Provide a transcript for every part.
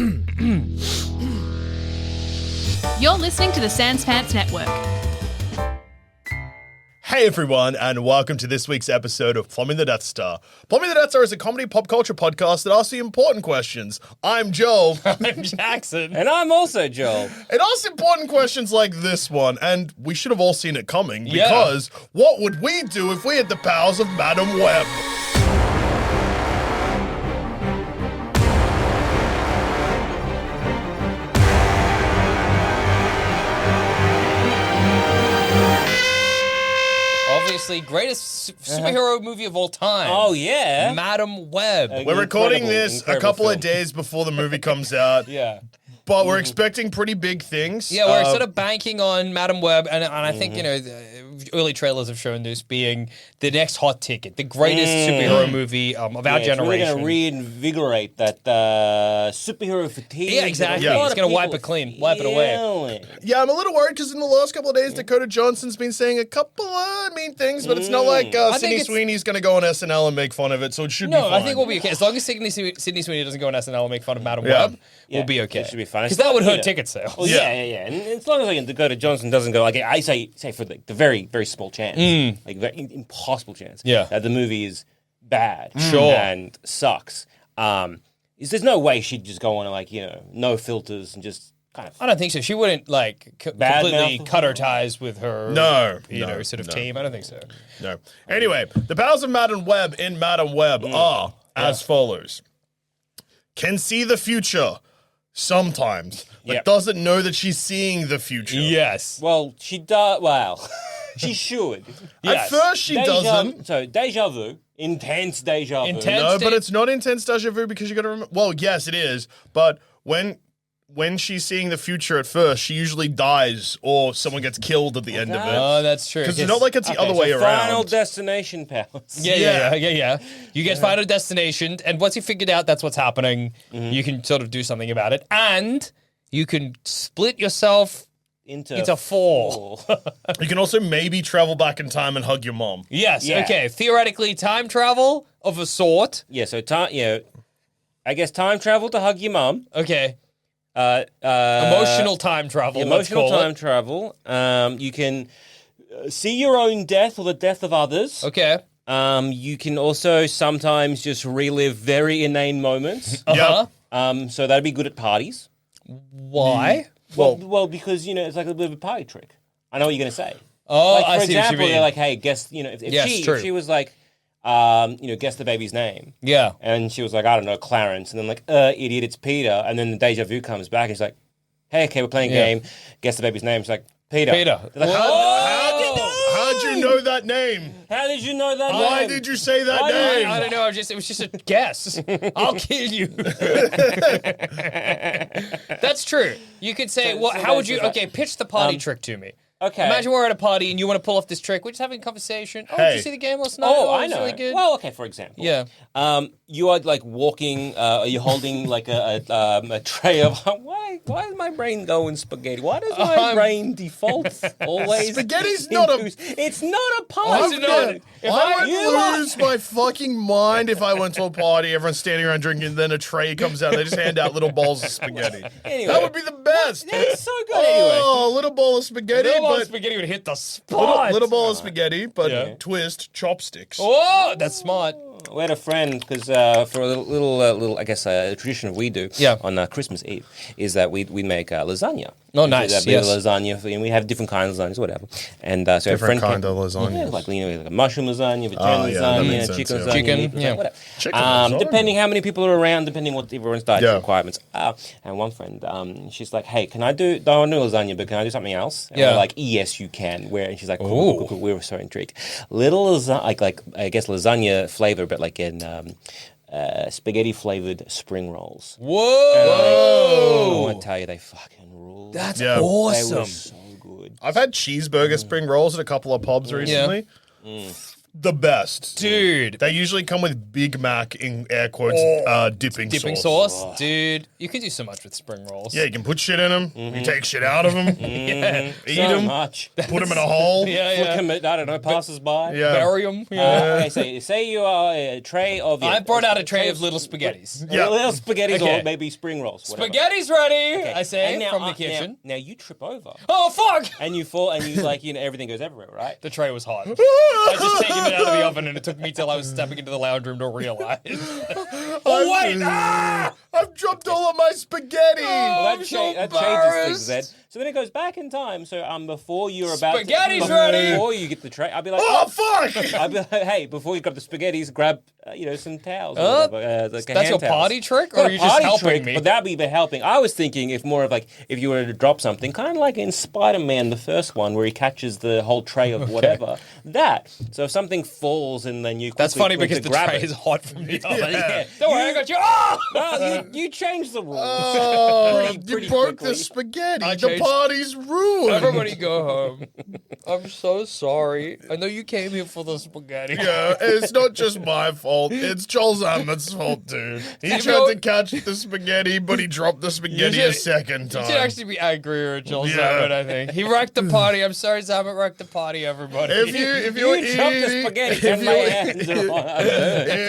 You're listening to the Sans Pants Network. Hey everyone, and welcome to this week's episode of Plumbing the Death Star. Plumbing the Death Star is a comedy pop culture podcast that asks the important questions. I'm Joel. I'm Jackson. And I'm also Joel. It asks important questions like this one, and we should have all seen it coming, because what would we do if we had the powers of Madam Web? Obviously, greatest superhero movie of all time. Oh, yeah. Madam Web. We're recording Incredible, this a incredible couple of film. days before the movie comes out, Yeah. but we're expecting pretty big things. Yeah, we're sort of banking on Madam Web, and I think, the early trailers have shown this being the next hot ticket, the greatest superhero movie of our It's generation. really going to reinvigorate that superhero fatigue. Yeah, exactly. Yeah. It's going to wipe it clean, wipe it away. Yeah, I'm a little worried because in the last couple of days, Dakota Johnson's been saying a couple of mean things, but it's not like think Sydney it's- Sweeney's going to go on SNL and make fun of it, so it should be No, fine. I think we'll be okay. As long as Sydney Sweeney doesn't go on SNL and make fun of Madam Yeah. Web, we'll be okay. It should be fine. Because that would hurt Yeah. ticket sales. Well, yeah. And as long as like Dakota Johnson doesn't go, like I say for the very, very small chance, like very impossible chance, Yeah. that the movie is bad, Sure. and sucks. There's no way she'd just go on no filters and just kind of. I don't think so. She wouldn't Bad completely mouth? cut her ties with her No, team. I don't think so. No. Anyway, the powers of Madam Web in Madam Web are as follows. Can see the future sometimes, but Yep. doesn't know that she's seeing the future. Yes. Well, she does. Well, she should. At first she doesn't. So deja vu, intense deja vu. Intense. No, but state- it's not intense deja vu because you got to remember. Well, yes, it is. But when she's seeing the future at first, she usually dies or someone gets killed at the end of it. Oh, that's true. Because Yes. it's not like it's the other way around. Final Destination powers. Yeah. You get Final Destination, and once you figured out that's what's happening, you can sort of do something about it, and you can split yourself into four. You can also maybe travel back in time and hug your mom. Yes. Yeah. Okay. Theoretically, time travel of a sort. Yeah, so I guess time travel to hug your mum. Okay. Emotional time travel. Emotional let's call time travel. You can see your own death or the death of others. It. Okay. You can also sometimes just relive very inane moments. Uh-huh. So that'd be good at parties. Why? Well, because it's like a bit of a party trick. I know what you're going to say. Oh, Like, I for see what you example, mean. they're like, hey, guess, if Yes, true. if she was like, guess the baby's name. Yeah. And she was like, I don't know, Clarence. And then like, idiot, it's Peter. And then the deja vu comes back and she's like, hey, okay, we're playing a game. Guess the baby's name. She's like, Peter. Peter. They're like, How'd you know that name? how did you know that Why name? did you say that Why did name? I don't know. It was just a guess. I'll kill you. That's true. You could say, So how would you? that's- Okay, pitch the party trick to me. Okay. Imagine we're at a party and you want to pull off this trick. We're just having a conversation. Oh, did Hey. you see the game last night? Oh, I it's know. Really good. Well, okay, for example. Yeah. You are like walking, you're holding like a tray of, why is my brain going spaghetti? Why does my brain default always? Spaghetti's not a- It's not a I'm party. gonna- I you would lose my fucking mind if I went to a party, everyone's standing around drinking, then a tray comes out, they just hand out little balls of spaghetti. Anyway. That would be the best. It's so good anyway. Oh, a little bowl of spaghetti, Little ball of but spaghetti would hit the spot. little bowl of spaghetti, but Yeah. twist chopsticks. Oh, that's smart. We had a friend because for a little, I guess, a tradition we do on Christmas Eve is that we make lasagna. Oh, nice, A bit of yes. lasagna, and we have different kinds of lasagnas, whatever. And so a Different friend kind came, of lasagna. Yeah, like like a mushroom lasagna, vegetarian Oh, yeah, that makes lasagna, sense, chicken yeah. lasagna, Chicken, meat lasagna, yeah. whatever. Chicken lasagna. Depending how many people are around, depending what everyone's dietary Yeah. requirements are. And one friend, she's like, "Hey, can I do? Don't want to do lasagna, but can I do something else?" And Yeah. we're like, "Yes, you can." And she's like, cool. We were so intrigued. Little lasagna, like I guess lasagna flavor, but like in spaghetti flavored spring rolls. Whoa. I want to tell you, they fucking rule. That's Yeah. They awesome. were so good. I've had cheeseburger spring rolls at a couple of pubs recently. the best. Dude. They usually come with Big Mac in air quotes dipping sauce. Dude, you can do so much with spring rolls. Yeah, you can put shit in them. You take shit out of them. Yeah. Eat So them. much. Put them in a hole. Yeah, Flick yeah. 'em at, I don't know, passers by. Yeah. Bury them. Yeah. Okay, say you are a tray of... I brought out a tray of little spaghettis. Yeah. Little spaghettis Okay. or maybe spring rolls. Whatever. Spaghetti's ready, Okay. I say, And now, from the kitchen. Now you trip over. Oh, fuck! And you fall and you like, everything goes everywhere, right? The tray was hot. I just taken it out of the oven and it took me till I was stepping into the lounge room to realize. Oh, wait! Ah! I've dropped all of my spaghetti. Well, I'm so that changes things embarrassed. then. So then it goes back in time. So before you're about Spaghetti's to, ready. Before you get the tray, I'll be like, Oh, fuck. I'll be like, hey, before you grab the spaghettis, grab some towels. Or Uh, whatever, like That's hand your towels. party trick? Or Not are a you just party helping trick, me? but that'd be helping. I was thinking if more of like if you were to drop something, kind of like in Spider-Man, the first one, where he catches the whole tray of whatever. That. So if something falls and then you That's funny quickly because the grab tray it. is hot from the oven. Yeah. Don't worry, I got you. Oh! Well, you changed the rules. Oh, Pretty you broke quickly. the spaghetti. I The changed- party's ruined. Everybody go home. I'm so sorry. I know you came here for the spaghetti. Yeah, it's not just my fault. It's Joel Zammit's fault, dude. He You tried know- to catch the spaghetti, but he dropped the spaghetti should- a second You time. should actually be angrier at Joel Yeah. Zammit, I think. He wrecked the party. I'm sorry, Zammit wrecked the party, everybody. if you were You dropped the eating, spaghetti and my hands are on.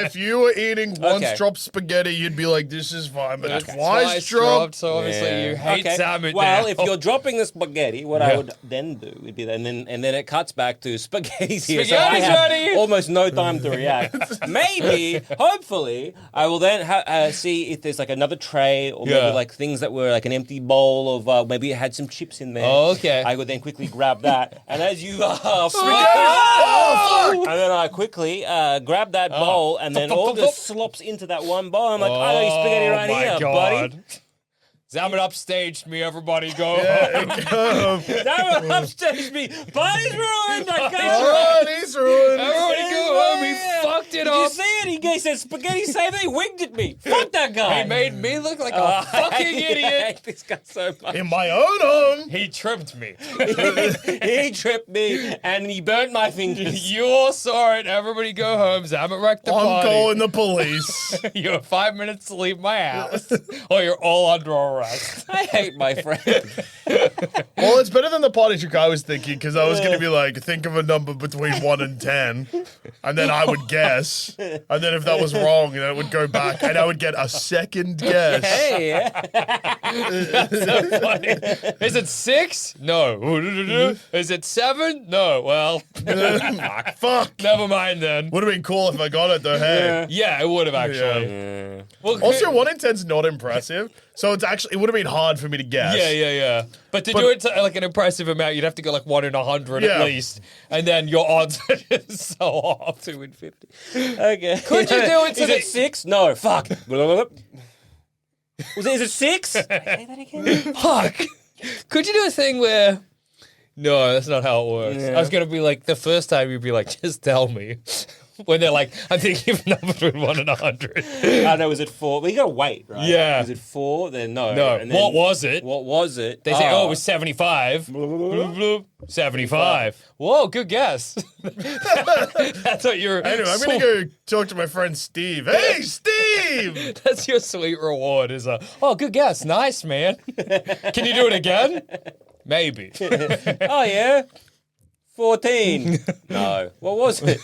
if you were eating once Okay. dropped spaghetti, you'd be like, "This is fine," but Okay. twice dropped. so obviously you hate Zammit Well, now. if you're dropping the spaghetti, what I would then do would be that, and then it cuts back to spaghetti's here. So I Spaghetti's have ready! almost no time to react. Maybe, hopefully, I will then see if there's like another tray or Yeah. maybe like things that were like an empty bowl of maybe it had some chips in there. Oh, okay. I would then quickly grab that, and as you Oh, fuck! and then I quickly grab that bowl, and then all just slops into that one bowl. I'm like, I got your spaghetti right my here, God. buddy. Zammit upstaged me, everybody go Yeah, home. That upstaged me. Party's ruined. I can't. all right, he's ruined. Everybody go home. He fucked it Did you up. see it? He said spaghetti save. He winked at me. Fuck that guy. He made me look like a fucking I idiot. hate this guy so much. In my own home. He tripped me. He tripped me and he burnt my fingers. You all saw it. Everybody go home. Zammit wrecked the I'm party. calling the police. You have 5 minutes to leave my house, or you're all under arrest. I hate my friend. Well, it's better than the party trick I was thinking, because I was going to be like, think of a number between 1 and 10, and then I would guess, and then if that was wrong, then it would go back, and I would get a second guess. Hey, So funny. Is it 6? No. Is it 7? No. Well, Fuck. never mind then. Would have been cool if I got it, though, hey. Yeah, it would have actually. Well, Also, 1 in 10's not impressive, so it's actually, it would have been hard for me to guess. Yeah. But to do it to like an impressive amount, you'd have to go like 1 in 100 Yeah. at least, and then your odds are just so off. 2 in 50. Okay. Could you do it to Is the- it 6? No. Fuck. Is it 6? Say that again. Fuck. Could you do a thing where? No, that's not how it works. I was gonna be like the first time you'd be like, just tell me. When they're like, I'm thinking of a number between 1 and 100. I know. Was it 4? Well, you gotta wait, right? Yeah. Was it 4? Then no. No. And then, What was it? What was it? They say, oh, it was 75. 75. Whoa, good guess. That's what you're. Anyway, I'm going to go talk to my friend Steve. Hey, Steve! That's your sweet reward. Is oh, good guess. Nice, man. Can you do it again? Maybe. Oh yeah. 14. No. What was it?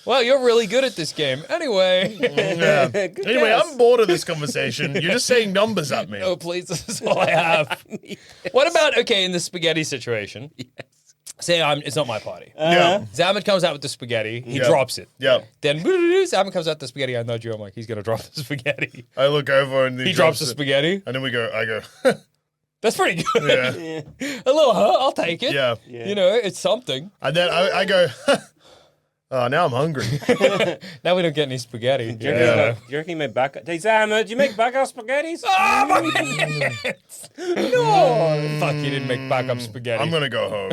Well, you're really good at this game. Anyway. Yeah. Good Anyway, guess. I'm bored of this conversation. You're just saying numbers at me. Oh, please, this is all I have. What about, okay, in the spaghetti situation? Yes. Say it's not my party. Yeah. Zammit comes out with the spaghetti. He Yeah. drops it. Yeah. Then Zammit comes out with the spaghetti. I nudge you. I'm like, he's going to drop the spaghetti. I look over and He drops the spaghetti. And then I go, That's pretty good. yeah. A little, I'll take it. Yeah. You know, it's something. And then I go, oh, now I'm hungry. Now we don't get any spaghetti. Do you reckon he made backup? Hey, Zammit, do you make backup spaghettis? Oh, my hands! No! Fuck, you didn't make backup spaghetti. I'm going to go home.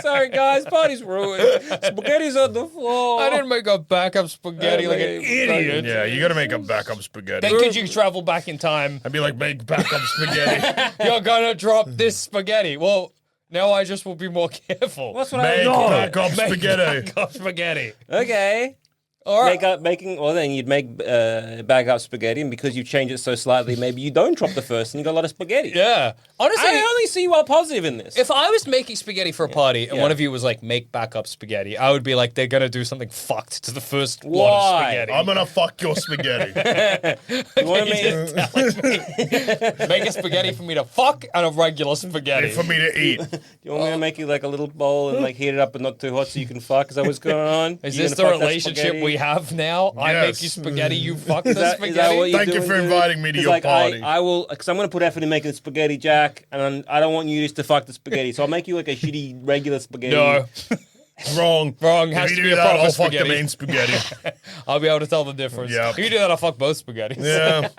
Sorry, guys, party's ruined. Spaghetti's on the floor. I didn't make a backup spaghetti like an idiot. Yeah, you got to make a backup spaghetti. Then could you travel back in time? I'd be like, make backup spaghetti. You're gonna drop this spaghetti. Well, Now I just will be more careful. That's what Make backup spaghetti. Backup spaghetti. Okay. All right. Well, then you'd make backup spaghetti, and because you change it so slightly, maybe you don't drop the first, and you got a lot of spaghetti. Yeah. Honestly, I only see you are positive in this. if I was making spaghetti for a party and one of you was like, make backup spaghetti, I would be like, they're going to do something fucked to the first lot Why? of spaghetti. I'm gonna fuck your spaghetti. You want me? Make a spaghetti for me to fuck and a regular spaghetti. For me to eat. Do you want me to make you like a little bowl and like heat it up but not too hot so you can fuck? Is that what's going on? Is You this gonna the fuck that relationship spaghetti? we have now? I make Yes. you spaghetti, you fuck the that- spaghetti? is that what you- Thank you doing, for dude? inviting me to It's your like party. I will, because I'm going to put effort in making the spaghetti, Jack, and I don't want you just to fuck the spaghetti. So I'll make you like a shitty regular spaghetti. No. Wrong. Wrong. If Has you to do be a that, proper I'll fuck the spaghetti. main spaghetti. I'll be able to tell the difference. Yeah. If you do that, I'll fuck both spaghettis. Yeah.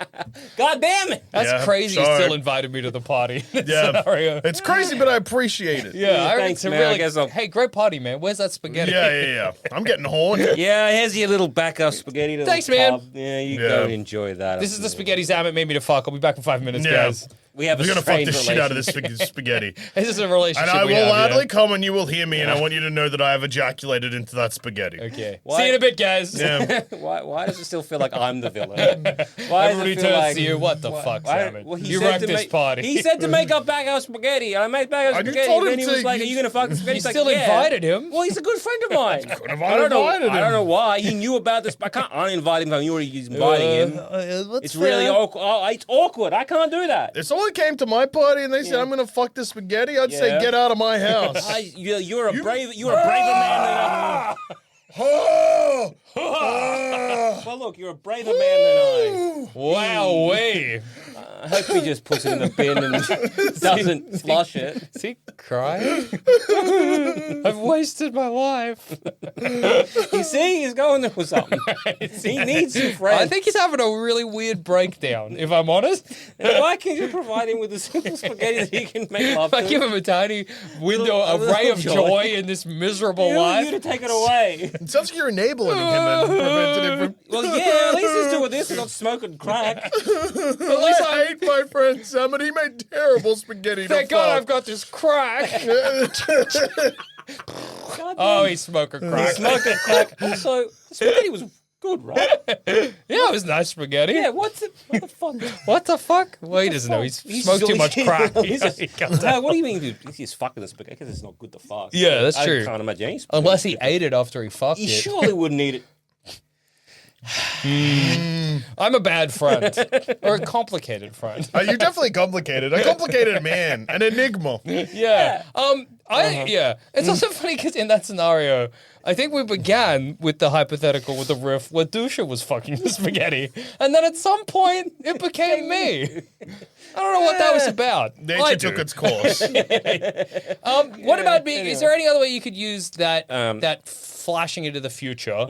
God damn it! That's Yeah, crazy. You sorry. still invited me to the party. in this Yeah. scenario. It's crazy, but I appreciate it. Yeah, I reckon Thanks, it's a man. I really. guess I'll- Hey, great party, man. Where's that spaghetti? Yeah. I'm getting horny. Yeah, here's your little backup spaghetti. little Thanks, man. tub. Yeah, you Yeah. go and enjoy that. This is the spaghetti Zammit made me to fuck. I'll be back in 5 minutes, Yeah. guys. We have We're a gonna fuck strange the shit out of this relationship. spaghetti. This is a relationship And I we will have, loudly yeah. come and you will hear me, and I want you to know that I have ejaculated into that spaghetti. Okay. Why- See you in a bit, guys. Yeah. Why does it still feel like I'm the villain? Why does Everybody it feel turns like to you. What the fuck, Why- Zammit? well, he You said wrecked to this make- party. He said to make up backup spaghetti, and I made backup And you spaghetti, told and him then he to- was like, "Are you gonna fuck the spaghetti?" You He's like, still "Yeah." invited him. Well, he's a good friend of mine. have I don't know. invited I don't him. know why he knew about this. I can't uninvite him. I knew he's inviting him. It's really awkward. Oh, it's awkward. I can't do that. If someone came to my party and they said, I'm going to fuck this spaghetti, I'd say, Yeah. get out of my house. You're a braver man than I. Oh! Well, look, you're a braver man than Wow, way. I hope he just puts it in the bin and doesn't flush it. Is he crying? I've wasted my life. You see, he's going there for something. He needs some friends. I think he's having a really weird breakdown, if I'm honest. Why can't you provide him with a simple spaghetti that he can make love If I to? give him a tiny window, a ray of joy in this miserable Who are life. you to take it away? It sounds like you're enabling him and preventing him from... Well, yeah, at least he's doing this and not smoking crack. At least I hate my friend Zammit. He made terrible spaghetti Thank to God fuck. I've got this crack. God Oh, damn, he's smoking crack. smoking crack. Also, the spaghetti was good, right? Yeah, it was nice spaghetti. Yeah, what the fuck? What the fuck? Well, he doesn't know. He's smoked too much crack. He's just- what do you mean, dude? He's fucking the spaghetti because it's not good to fuck. Yeah, that's true. I can't imagine any spaghetti. Unless he ate it after he fucked He it. surely wouldn't eat it. I'm a bad friend. Or a complicated friend. You're definitely complicated. A complicated man. An enigma. Yeah. Yeah. It's also funny because in that scenario, I think we began with the hypothetical with the riff where Dusha was fucking the spaghetti. And then at some point, it became me. I don't know what that was about. Nature took its course. What about me? Is there any other way you could use that that flashing into the future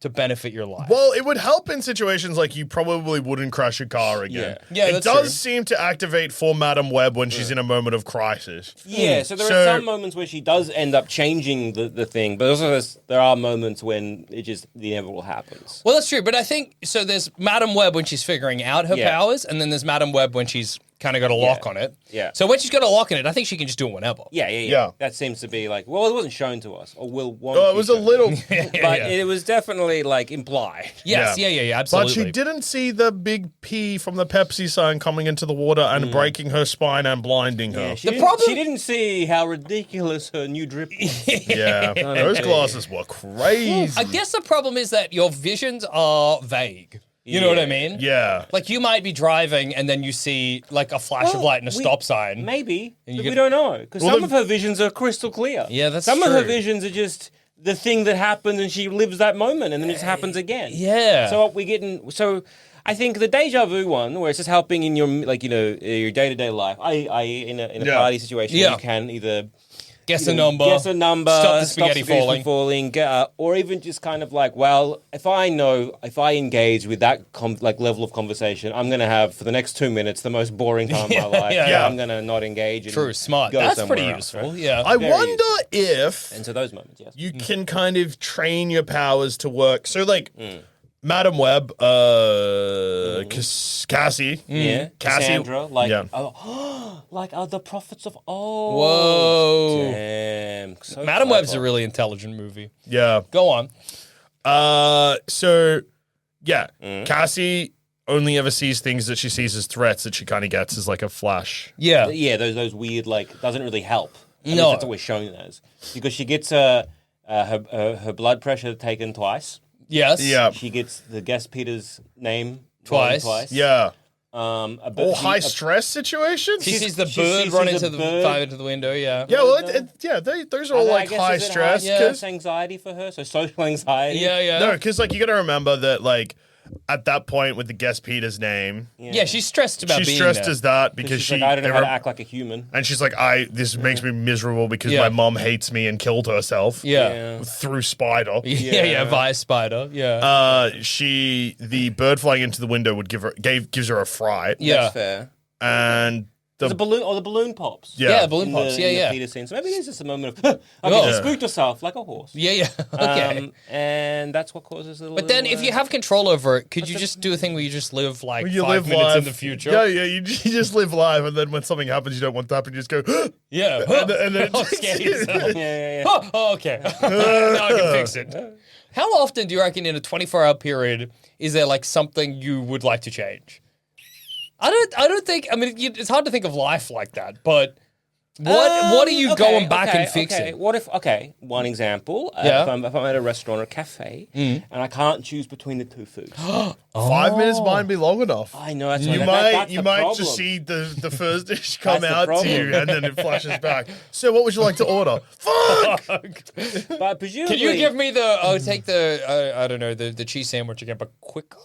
to benefit your life? Well, it would help in situations like you probably wouldn't crash a car again. Yeah, it that's does true. seem to activate for Madam Web when she's in a moment of crisis. Yeah, so there So- are some moments where she does end up changing the thing, but also there are moments when it just the inevitable happens. Well, that's true, but I think so. There's Madam Web when she's figuring out her Yeah. powers, and then there's Madam Web when she's kind of got a lock on it. Yeah. So when she's got a lock on it, I think she can just do it whenever. Yeah. That seems to be like, well, it wasn't shown to us, or will want. Oh, it was a little... but it was definitely like implied. Yes. Yeah. Yeah. But Absolutely. she didn't see the big P from the Pepsi sign coming into the water and breaking her spine and blinding her. She didn't see how ridiculous her new drip was. Yeah, those glasses were crazy. I guess the problem is that your visions are vague. You know what I mean? Yeah. Like you might be driving and then you see like a flash of Well, light and a stop sign. Maybe, but you we get- don't know because Well, some the- of her visions are crystal clear. Yeah, that's some of her true. visions are just the thing that happened, and she lives that moment, and then it just happens again. Yeah. So what we getting? So I think the deja vu one, where it's just helping in your your day to day life. In a Yeah. party situation, Yeah. you can either. Guess a number. Guess a number. Stop the spaghetti from falling. or even just kind of like, well, if I engage with that level of conversation, I'm going to have for the next 2 minutes the most boring time of my life. yeah. I'm going to not engage. And True. Smart. go That's somewhere pretty else, useful. right? Yeah. I Very wonder if And so those moments, yes. you can kind of train your powers to work. So, like, Madam Web, Cassie. Yeah, Cassie. Cassandra, like, Yeah. like the prophets of old. Whoa. Damn. So Madam Web's a clever. really intelligent movie. Yeah. Go on. So, yeah, Cassie only ever sees things that she sees as threats that she kind of gets as like a flash. Yeah. Yeah, those weird, like, doesn't really help. At least No. that's what we're shown it as. Because she gets her blood pressure taken twice. Yes. Yeah. She gets the guest Peter's name Twice. wrong twice. Yeah. A High stress situations? She sees the she bird sees run the into the bird. fire into the window. Yeah. Yeah, well, those are all like guess high is it stress. Yeah. Cause, anxiety for her, so social anxiety. Yeah. Yeah. no, because like you got to remember that like at that point with the guest Peter's name, Yeah. She's stressed about she's being stressed there. as that Because because she's she like, I don't know how to they were- act like a human. and she's like, this makes me miserable because Yeah. my mom hates me and killed herself. Yeah. Through Spider. Yeah. Via spider. Yeah. The bird flying into the window gives her a fright. Yeah. That's fair. And The balloon pops. yeah. Yeah. The balloon In pops. the Yeah. Peter scene. So maybe it's just a moment of, okay, Oh. she spooked herself like a horse. Yeah. Okay. And that's what causes a little. But then, if you have control over it, could you just do a thing where you just live like You 5 live minutes live in the future? Yeah, you just live live, and then when something happens you don't want to happen, you just go. Yeah. and then Oh, scare yourself. yeah. Oh, okay. Now I can fix it. How often do you reckon in a 24-hour period is there like something you would like to change? I don't think. I mean, it's hard to think of life like that. But what are you going back and fixing? Okay. What if? Okay, one example. Yeah. If I'm at a restaurant or a cafe and I can't choose between the two foods, 5 minutes might be long enough. I know that's You that's might the problem. just see the first dish come That's the out to problem. you, and then it flashes back. So, what would you like to order? Fuck! But presumably, Can you give me the? I'll take the. I don't know the cheese sandwich again, but quicker.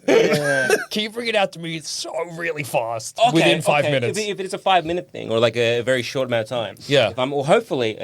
Can you bring it out to me so really fast within 5 minutes? If it's a 5 minute thing or like a very short amount of time, Yeah. If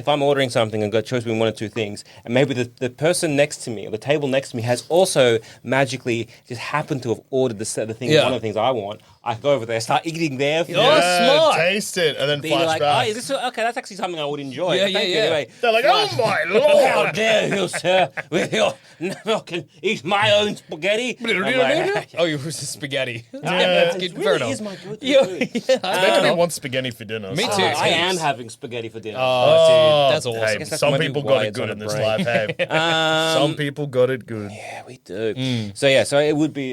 I'm ordering something and got choice between one or two things, and maybe the person next to me or the table next to me has also magically just happened to have ordered the thing, Yeah. one of the things I want, I go over there, start eating their food. Oh, smart. Taste it, and then Being flash like, back. oh, is this okay? That's actually something I would enjoy. Yeah, Thank you yeah. anyway. They're like, oh my How lord! dare you, sir? With your, I can eat my own spaghetti. I'm like, Oh, you was spaghetti. Yeah. That's it good. Fair really enough. is my go-to Yeah, food. Making me want spaghetti for dinner. Me so- too. I am having spaghetti for dinner. Oh, dude, that's Hey, awesome. guess that's some maybe people why got it it's good on in the this brain. life. Hey, some people got it good. Yeah, we do. So yeah, so it would be,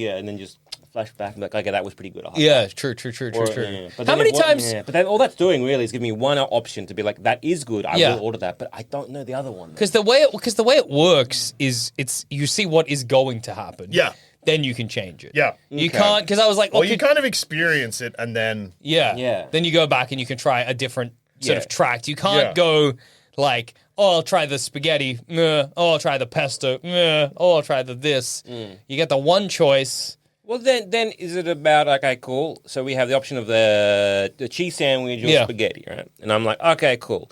and then just flash back and be like, okay, that was pretty good. Yeah, true. Or, True. yeah. But How then many it wa- times? Yeah, but then all that's doing really is giving me one option to be like, that is good. I Yeah. will order that, but I don't know the other one. Because the way it works is you see what is going to happen. Yeah. Then you can change it. Yeah. You can't, because I was like, Well, okay, you kind of experience it, and then Yeah. Then you go back and you can try a different sort Yeah. of tract. You can't Yeah. go like, oh, I'll try the spaghetti. Oh, I'll try the pesto. Oh, I'll try the this. You get the one choice. Well, then is it about, okay, cool. So we have the option of the cheese sandwich or Yeah. spaghetti, right? And I'm like, okay, cool.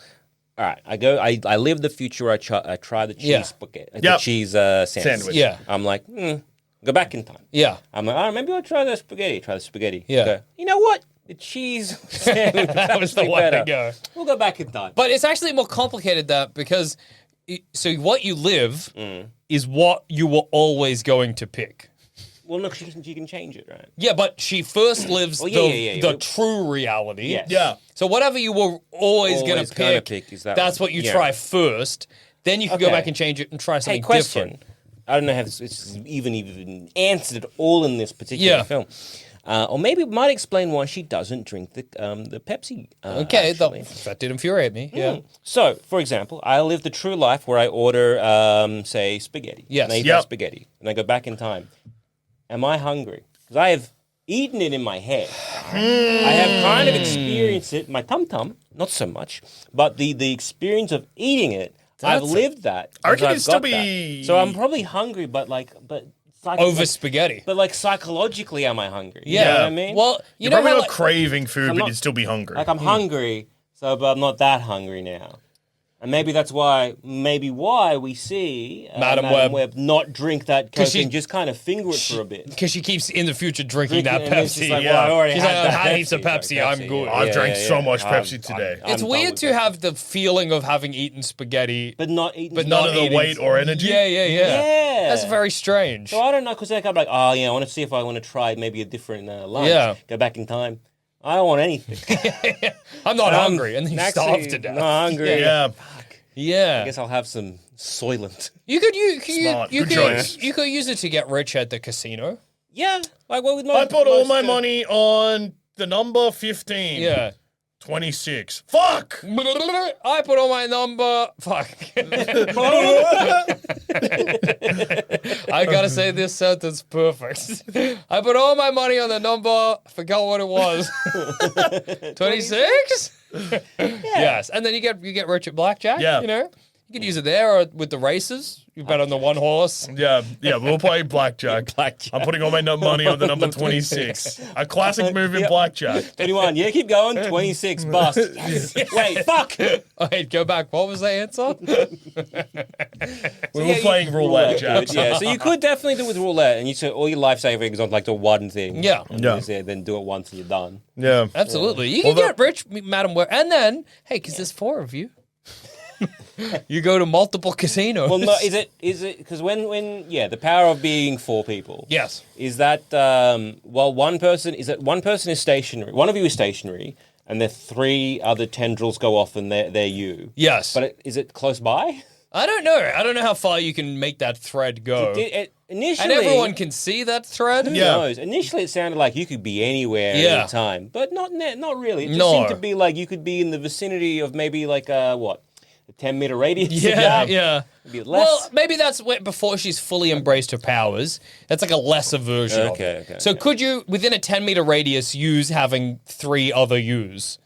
All right, I live the future. I try the cheese Yeah. spaghetti, the Yep. cheese sandwich. Yeah. I'm like, go back in time. Yeah. I'm like, all right, maybe I'll try the spaghetti. Try the spaghetti. Yeah. Go, you know what? The cheese sandwich That was the actually way to better. go. We'll go back in time. But it's actually more complicated that because so what you live is what you were always going to pick. Well, no, she can change it, right? Yeah, but she first lives Well, yeah. the true reality. Yes. yeah. So whatever you were always going Always to gonna pick, pick is that that's one. what you Yeah. try first. Then you can go Okay. back and change it and try Hey, something question. different. I don't know if it's even answered at all in this particular Yeah. film. Or maybe it might explain why she doesn't drink the Pepsi. Okay, actually. that did infuriate me. Yeah. So, for example, I live the true life where I order, say, spaghetti. Yes. And I eat Yep. that spaghetti. And I go back in time. Am I hungry? Because I have eaten it in my head. I have kind of experienced it, my tum-tum, not so much, but the experience of eating it, I've That's lived that. I reckon I've it'd still got that. be- So I'm probably hungry, but Over spaghetti. But like psychologically, am I hungry? Yeah. You know what I mean? Well, you You're know probably how not craving food, but not- you'd still be hungry. like I'm hungry, but I'm not that hungry now. And maybe that's why we see Madam Web not drink that Coke she- and just kind of finger it for a bit. Because she keeps in the future drinking that And then she's Pepsi. like, Yeah. well, I already She's had like, that I had heaps of Like, Pepsi, I'm good. I've drank so much I'm- Pepsi today. I'm It's done weird with to it. have the feeling of having eaten spaghetti, But not eating. but None not of the eating- weight or energy? Yeah. Yeah. That's very strange. So I don't know, because I'm like, oh, yeah, I want to see if I want to try maybe a different lunch. Yeah. Go back in time. I don't want anything. I'm not hungry, and then you Actually, starve to death. Not hungry. Yeah. Yeah. I guess I'll have some Soylent. You could Smart. Good choice. you could use it to get rich at the casino. Yeah. Like what with I put all my money on the number 15. Yeah. 26. Fuck! I put on my number. Fuck. I gotta say this sentence perfect. I put all my money on the number. Forgot what it was. 26. Yes, and then you get rich at blackjack. Yeah. You know, you could use it there or with the races. You bet on the one horse. Yeah, we'll play blackjack. Blackjack. I'm putting all my money on the number 26. A classic move in Yep. blackjack. 21. Yeah, keep going. 26. Bust. Yes. Wait, fuck. Oh, hey, go back. What was the answer? We were playing roulette, Jack. Yeah, so you could definitely do it with roulette, and you set all your life savings on like the one thing. Yeah. And Yeah. then do it once and you're done. Yeah. Absolutely. You can Although- get rich, Madam Web. And then, hey, because there's 4 of you, you go to multiple casinos. Well, no, is it because when the power of being 4 people. Yes. Is that one person is stationary, one of you is stationary, and the 3 other tendrils go off and they're you. Yes. But is it close by? I don't know. I don't know how far you can make that thread go. Initially, And everyone can see that thread. Who Yeah. knows? Initially, it sounded like you could be anywhere Yeah. any time, but not really. It just No. seemed to be like you could be in the vicinity of maybe like a 10-meter radius. Yeah. Maybe less. Well, maybe that's before she's fully embraced her powers. That's like a lesser version of it. Okay, So okay. could you, within a 10-meter radius, use having 3 other yous?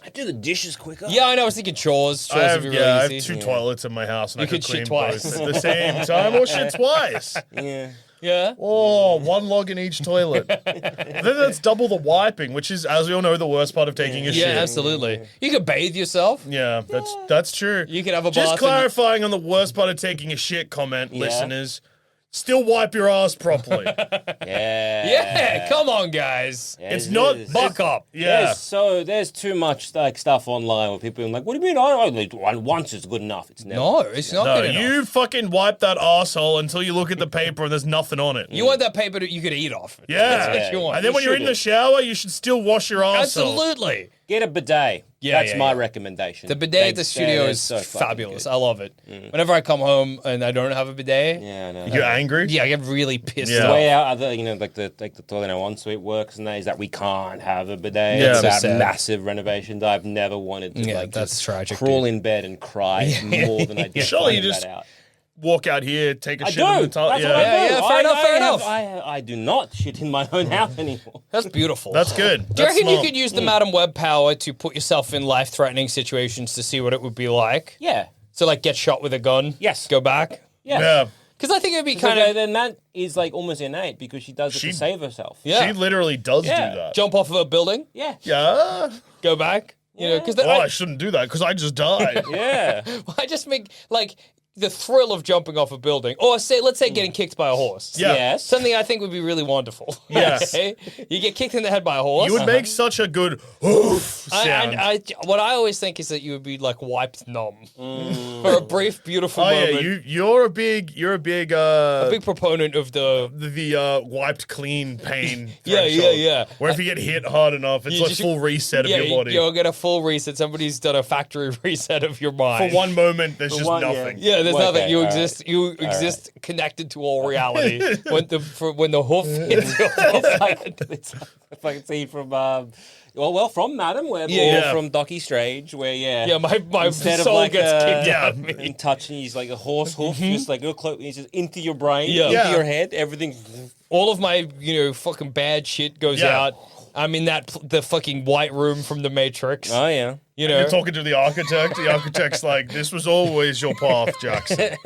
I do the dishes quicker. Yeah, I know. I was thinking chores. I Chores have, would be really I have easy. 2 toilets in my house, and You I could could shit clean twice. both at the same time or shit twice. Yeah. Yeah. Oh, 1 log in each toilet. Then that's double the wiping, which is, as we all know, the worst part of taking a Yeah, shit. absolutely. You could bathe yourself. Yeah, that's true. You could have a Just bath. clarifying on the worst part of taking a shit comment, Yeah. listeners. Still wipe your ass properly. Yeah, come on, guys. It's not Buck up. Yeah. There's too much like stuff online where people are like, what do you mean? Once is good enough. It's never. No, it's not No, good enough. you fucking wipe that asshole until you look at the paper and there's nothing on it. You want that paper that you could eat off. Yeah. That's what you want. And then when you're in the shower, you should still wash your ass. Absolutely. Get a bidet. Yeah, That's yeah, my yeah. recommendation. The bidet at the studio they're is so fucking fabulous. good. I love it. Whenever I come home and I don't have a bidet, Yeah, I know. You're angry? yeah, I get really pissed Yeah. The off. way our other, like the toilet in our ensuite works and that is that we can't have a bidet. Yeah. It's So that sad. massive renovation that I've never wanted to Yeah, like that's just tragic, crawl dude. in bed and cry more than I did Surely you finding just that out. Walk out here, take a I shit do. in the That's toilet. what Yeah. I do. Yeah, fair enough, fair enough. I do not shit in my own house anymore. That's beautiful. That's good. Do you That's reckon you smart. could use the Madam Web power to put yourself in life-threatening situations to see what it would be like? Yeah. So, like, get shot with a gun? Yes. Go back? Yeah. Yeah. Because I think it would be Kind kind of then that is like almost innate because she does it She- to save herself. Yeah. She literally does Yeah. do that. jump off of a building, Yeah. Yeah. go back. You know, because Oh, I shouldn't do that because I just died. Yeah. I just make like the thrill of jumping off a building, or let's say getting kicked by a horse. Yeah. Yes. Something I think would be really wonderful. Yes. Okay? You get kicked in the head by a horse. You would make such a good oof sound. What I always think is that you would be like wiped numb for a brief, beautiful Oh moment. yeah, you're a big Big proponent of the wiped clean pain. Yeah, threshold. yeah. Where if you get hit hard enough, it's You like just- full reset of your body. You'll get a full reset. Somebody's done a factory reset of your For mind. one moment, there's just one, yeah. nothing. Yeah, there's Okay, nothing. You all exist. right. You exist connected to all reality. when the hoof hits your It's like a fucking scene from from Madam Web Yeah. or from Docky Strange where yeah, my instead of soul like gets kicked yeah. out of me. and touching he's like a horse hoof, just like real close, he's just into your brain, Yeah. into Yeah. your head, everything. All of my fucking bad shit goes Yeah. out. I'm in the fucking white room from the Matrix. Oh yeah. You know, You're talking to the architect. The architect's like, "This was always your path, Jackson."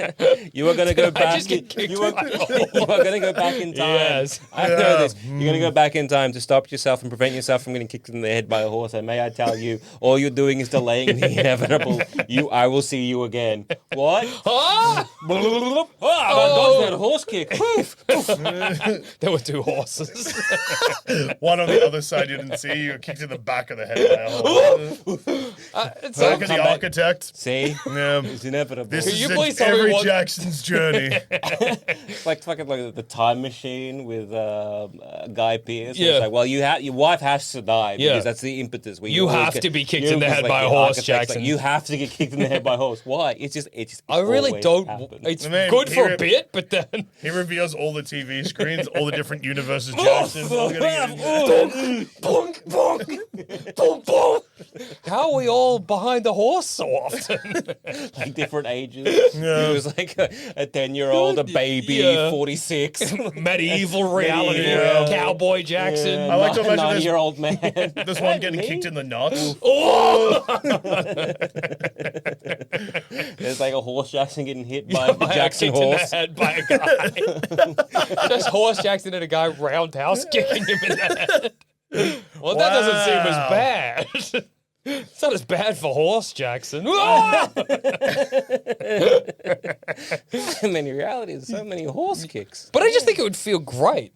You are going to go back. just get kicked You are going to go back in time. Yes. I know this. You're going to go back in time to stop yourself and prevent yourself from getting kicked in the head by a horse. And may I tell you, all you're doing is delaying the inevitable. I will see you again. What? Ah! Oh, I dodged that horse kick. There were two horses. One on the other side you didn't see. You were kicked in the back of the head by a horse. It's Back of come the back. architect. See? Yeah. It's inevitable. This you is please tell me every what- Jackson's journey. like fucking like the time machine with Guy Pearce. Yeah. It's like, well, your wife has to die Yeah. because that's the impetus. Where You always have get- to be kicked you in the just head like by a the horse, architect's like, Jackson. you have to get kicked in the head by a horse. Why? It's just. I really always don't. happens. It's I mean, good for here- a bit, but then He reveals all the TV screens, all the different universes Jackson's all gonna get into. bonk, bonk, boom, boom. How are we all behind the horse so often? like different ages. Yeah. He was like a 10-year-old, a baby, Yeah. 46. Medieval reality, Yeah. Cowboy Jackson. I like to imagine this- 9-year-old man. This one getting kicked in the nuts. Oh! There's like a horse Jackson getting hit by a Jackson kicked in horse. the head by a guy. Just horse Jackson and a guy roundhouse kicking him in the head. Well, that doesn't seem as Wow. bad. It's not as bad for horse Jackson. Ah! And then in reality, there's so many horse kicks. But I just think it would feel great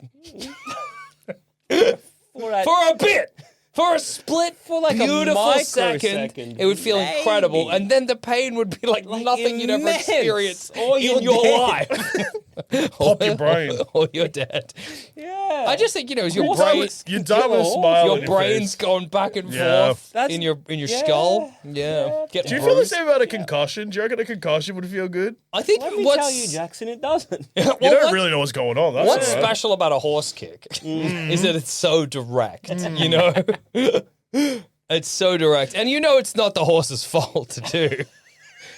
For a- for a bit. For a split, For like a beautiful second, microsecond, it would feel maybe. incredible, and then the pain would be like nothing you'd ever immense. experienced Or in you're your dead. life. Pop your brain. Or you're dead. Yeah. I just think, as your Horse brain, was- You die with a Your smile your on your brain's face. going back and Yeah. forth That's- in your yeah. skull. Yeah. Getting Do you feel the bruised. same about a concussion? Do you reckon a concussion would feel good? I think Let me what's tell you, Jackson, it doesn't. You well, don't what- really know what's going on. That's what's all right. special about a horse kick is that it's so direct, you know? It's so direct. And it's not the horse's fault to do.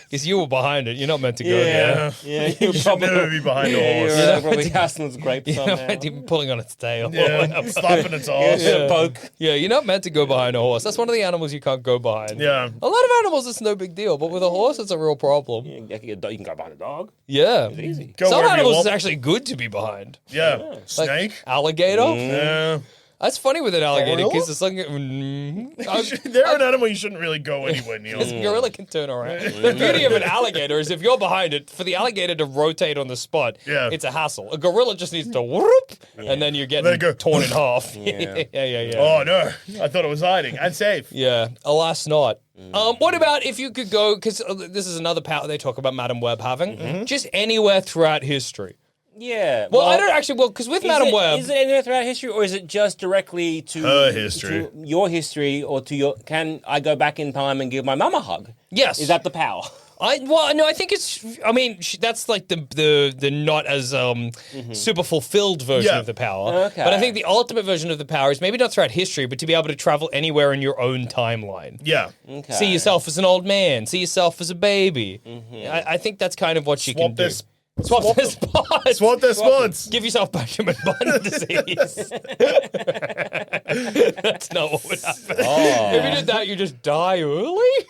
Because you were behind it. You're not meant to go there. Yeah, You you're should probably, never be behind a yeah, horse. you're probably casting its grape You're not somehow. meant to be pulling on its tail. Yeah, slapping its ass. Yeah. Poke. Yeah, you're not meant to go behind a horse. That's one of the animals you can't go behind. Yeah. A lot of animals, it's no big deal. But with a horse, it's a real problem. You can go behind a dog. Yeah. It's easy. Go Some wherever you animals, want. it's actually good to be behind. Yeah. Like Snake. alligator. Yeah. That's funny with an alligator because it's like They're an animal you shouldn't really go anywhere near. a gorilla can turn around. The beauty of an alligator is if you're behind it, for the alligator to rotate on the spot, Yeah. it's a hassle. A gorilla just needs to whoop, and then you're Let getting it go. torn in half. Yeah. yeah. Oh no! I thought it was hiding and safe. Yeah, alas not. What about if you could go, because this is another power they talk about Madam Web having, just anywhere throughout history. Yeah. Well, I don't actually, because with Madam Web, Is it anywhere throughout history, or is it just directly to Her history. to your history, or to your? Can I go back in time and give my mum a hug? yes. Is that the power? I think it's. I mean, that's like the not as super fulfilled version Yeah. of the power. Okay. But I think the ultimate version of the power is maybe not throughout history, but to be able to travel anywhere in your own timeline. Yeah. Okay. See yourself as an old man. See yourself as a baby. I think that's kind of what she can Swap do. this. Swap their spots. Swap their spots. Give yourself Benjamin Button disease. That's not what would happen. If you did that, you just die early.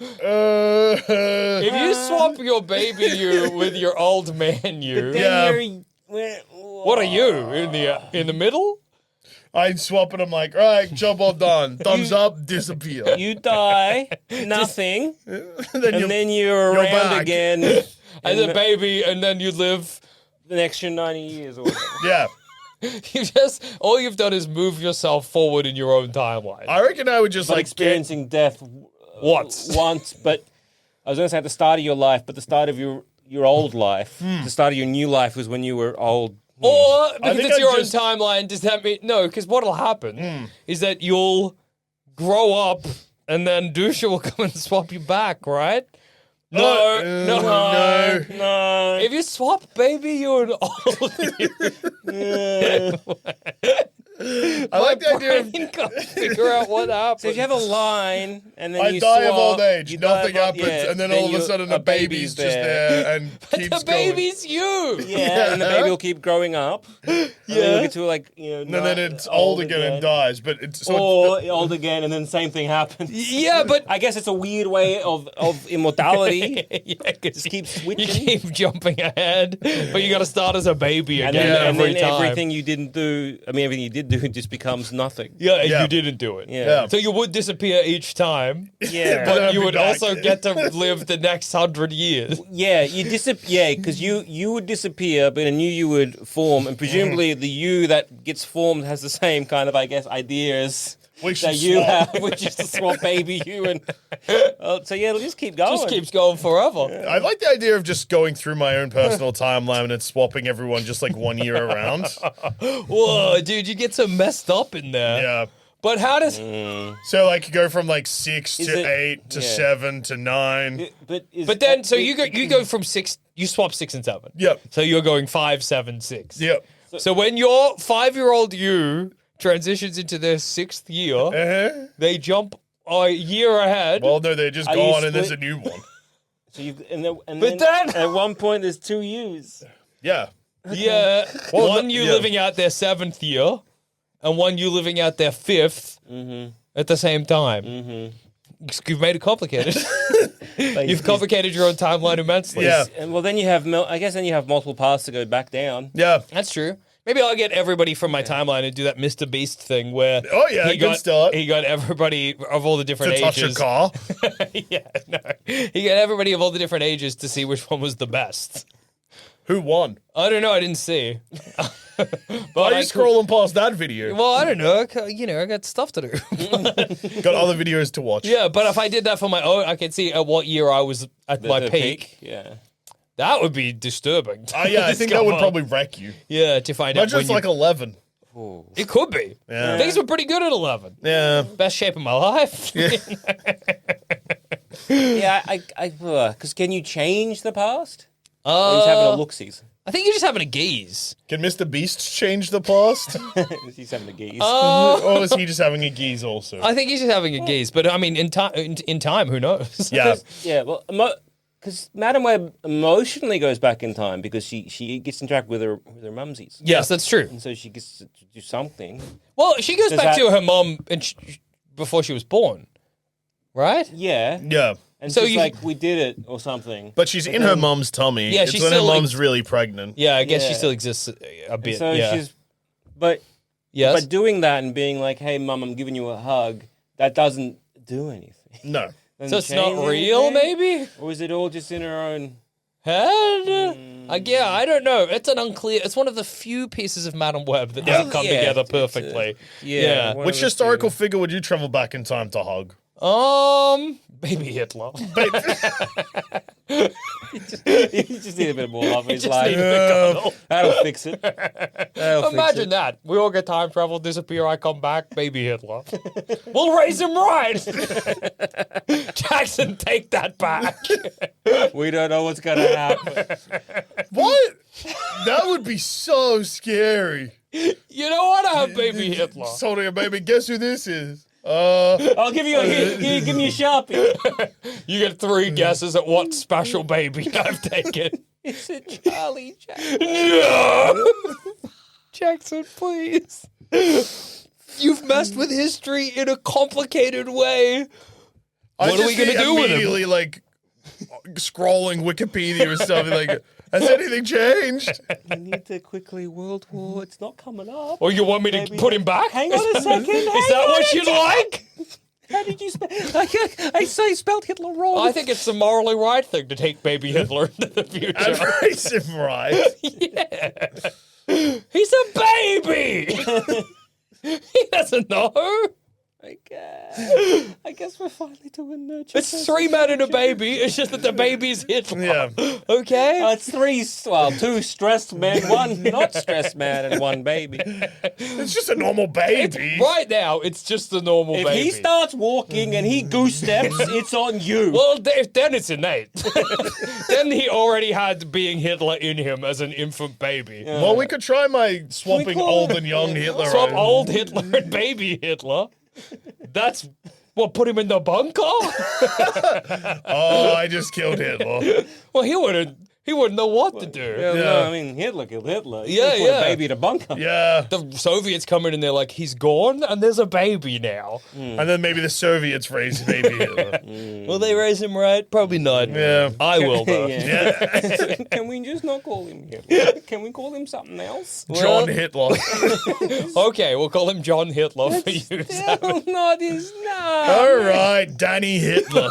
If you swap your baby you with your old man you, Yeah. what are you in the middle? I'd swap it. I'm like, all right, job well done. Thumbs up, disappear. You die, nothing, then and then you're around back. again As a baby, and then you live. the extra 90 years or whatever. yeah. All you've done is move yourself forward in your own timeline. I reckon I would just But like experiencing death Once. but I was going to say at the start of your life, but the start of your old life, the start of your new life was when you were old. Or because think it's I'd your just- own timeline, does that mean no? Because what'll happen is that you'll grow up, and then Dusha will come and swap you back, right? No. No. If you swap baby you and old you, I like the idea of brain can't figure out what happened. So if you have a line and then I you die of swap, old age, you die nothing of old- happens, yeah, and then all of a you- sudden a baby's just there and keeps The baby's you. Yeah, and the baby will keep growing up. Yeah. And then you'll get to And then it's old again and dies. But it's Or old again, and then same thing happens. Yeah, but I guess it's a weird way of immortality. yeah, 'cause Just keep you switching. keep jumping ahead, but you got to start as a baby And again then, every time. everything you didn't do, everything you did do just becomes nothing. Yeah, Yeah. you didn't do it. Yeah. So you would disappear each time, Yeah. But but you be would back. also get to live the next 100 years. Yeah, you because you would disappear, but a new you would form, and presumably the you that gets formed has the same kind of, I guess, ideas We should that you swap. have, which is to swap baby you, and so yeah, it'll just keep going. Just keeps going forever. I like the idea of just going through my own personal timeline and swapping everyone just like 1 year around. Whoa, dude, you get so messed up in there. Yeah. But how does... So like you go from like 6 Is to it- 8 to yeah. 7 to 9. But then, so you go from 6, you swap 6 and 7. Yep. So you're going 5, 7, 6. Yep. So when your 5-year-old you transitions into their 6th year, Uh-huh. they jump a year ahead. Well, no, they're just Are you gone and there's a split? new one. So you But then- at one point there's two yous. Yeah. Yeah, Well, one no- you yeah. living out their 7th year, and one you living out their 5th at the same time. You've made it complicated. You've complicated your own timeline immensely. Yeah. And well, then you have I guess then you have multiple paths to go back down. Yeah. That's true. Maybe I'll get everybody from my timeline and do that Mr. Beast thing where Oh, yeah, good start. He got everybody of all the different To touch a ages. car. Yeah, no. He got everybody of all the different ages to see which one was the best. Who won? I don't know. I didn't see. Why are you scrolling past that video? Well, I don't know. I got stuff to do. Got other videos to watch. Yeah, but if I did that for my own, I could see at what year I was at my The peak. Yeah. That would be disturbing. to Yeah, I think that would discover. probably wreck you. Yeah, to find Imagine out it's when like 11. It could be. Yeah. Things were pretty good at 11. Yeah. Best shape of my life. Yeah, because can you change the past? Or he's having a look-sees. I think you're just having a gaze. Can Mr. Beast change the past? He's having a gaze. Or is he just having a geese also? I think he's just having a gaze. But I mean, in time, who knows? Yeah. Yeah, well, because Madam Web emotionally goes back in time because she gets to interact with her mumsies. Yes, that's true. And so she gets to do something. Well, she goes Does back that- to her mom before she was born, right? Yeah. Yeah. And So so she's you- like, we did it or something. But she's in her mum's tummy. Yeah, it's she's when her still, like- mum's really pregnant. Yeah, I guess she Yeah. still exists a bit. So yeah. she's, but Yes. doing that and being like, hey, mum, I'm giving you a hug, that doesn't do anything. No. So it's not Change real, anything? maybe? Or is it all just in her own? Head? Yeah, I don't know. It's an unclear. It's one of the few pieces of Madam Web that doesn't come Yeah, together it's, perfectly. yeah. Which historical figure would you travel back in time to hug? Maybe Hitler. He just need a bit more love in his Just life. need a bit of cuddle. That'll fix it. That'll fix Imagine it. that. We all get time travel, disappear, I come back, baby Hitler. We'll raise him right. Jackson, take that back. We don't know what's going to happen. What? That would be so scary. You don't want to have baby Hitler. Sorry, baby, guess who this is? I'll give you give me a Sharpie. You get 3 guesses at what special baby I've taken. It's a Charlie Jackson. No! Jackson, please. You've messed with history in a complicated way. What are we going to do with him? Immediately, like, scrolling Wikipedia or something like, has anything changed? You need to quickly World War. It's not coming up. Or you want me to Maybe- put him back? Hang on a second. Is that what you'd like? How did you spell? I spelled Hitler wrong. I think it's the morally right thing to take baby Hitler into the future. And raise him right. Yeah. He's a baby. He doesn't know. I guess we're finally doing nurture. It's 3 men and a baby. It's just that the baby's Hitler. Yeah. Okay. It's 2 stressed men, 1 not stressed man, and 1 baby. It's just a normal baby. Right now, it's just a normal If baby. he starts walking and he goose steps, it's on you. Well, then it's innate. Then he already had being Hitler in him as an infant baby. Well, we could try my swapping call old it- and young Hitler. Swap around. old Hitler and baby Hitler. That's what put him in the bunker. Oh, I just killed Hitler. Well, he wouldn't know what to do. Yeah, Yeah. No, I mean, Hitler killed Hitler. You Yeah, can't put yeah. a baby in a bunker. Yeah. The Soviets come in and they're like, he's gone and there's a baby now. And then maybe the Soviets raised baby Hitler. Will they raise him right? Probably not. Yeah. I will though. Yeah. Can we just not call him Hitler? Can we call him something else? John Hitler. Okay, we'll call him John Hitler for you. Still not his name. All right, Danny Hitler.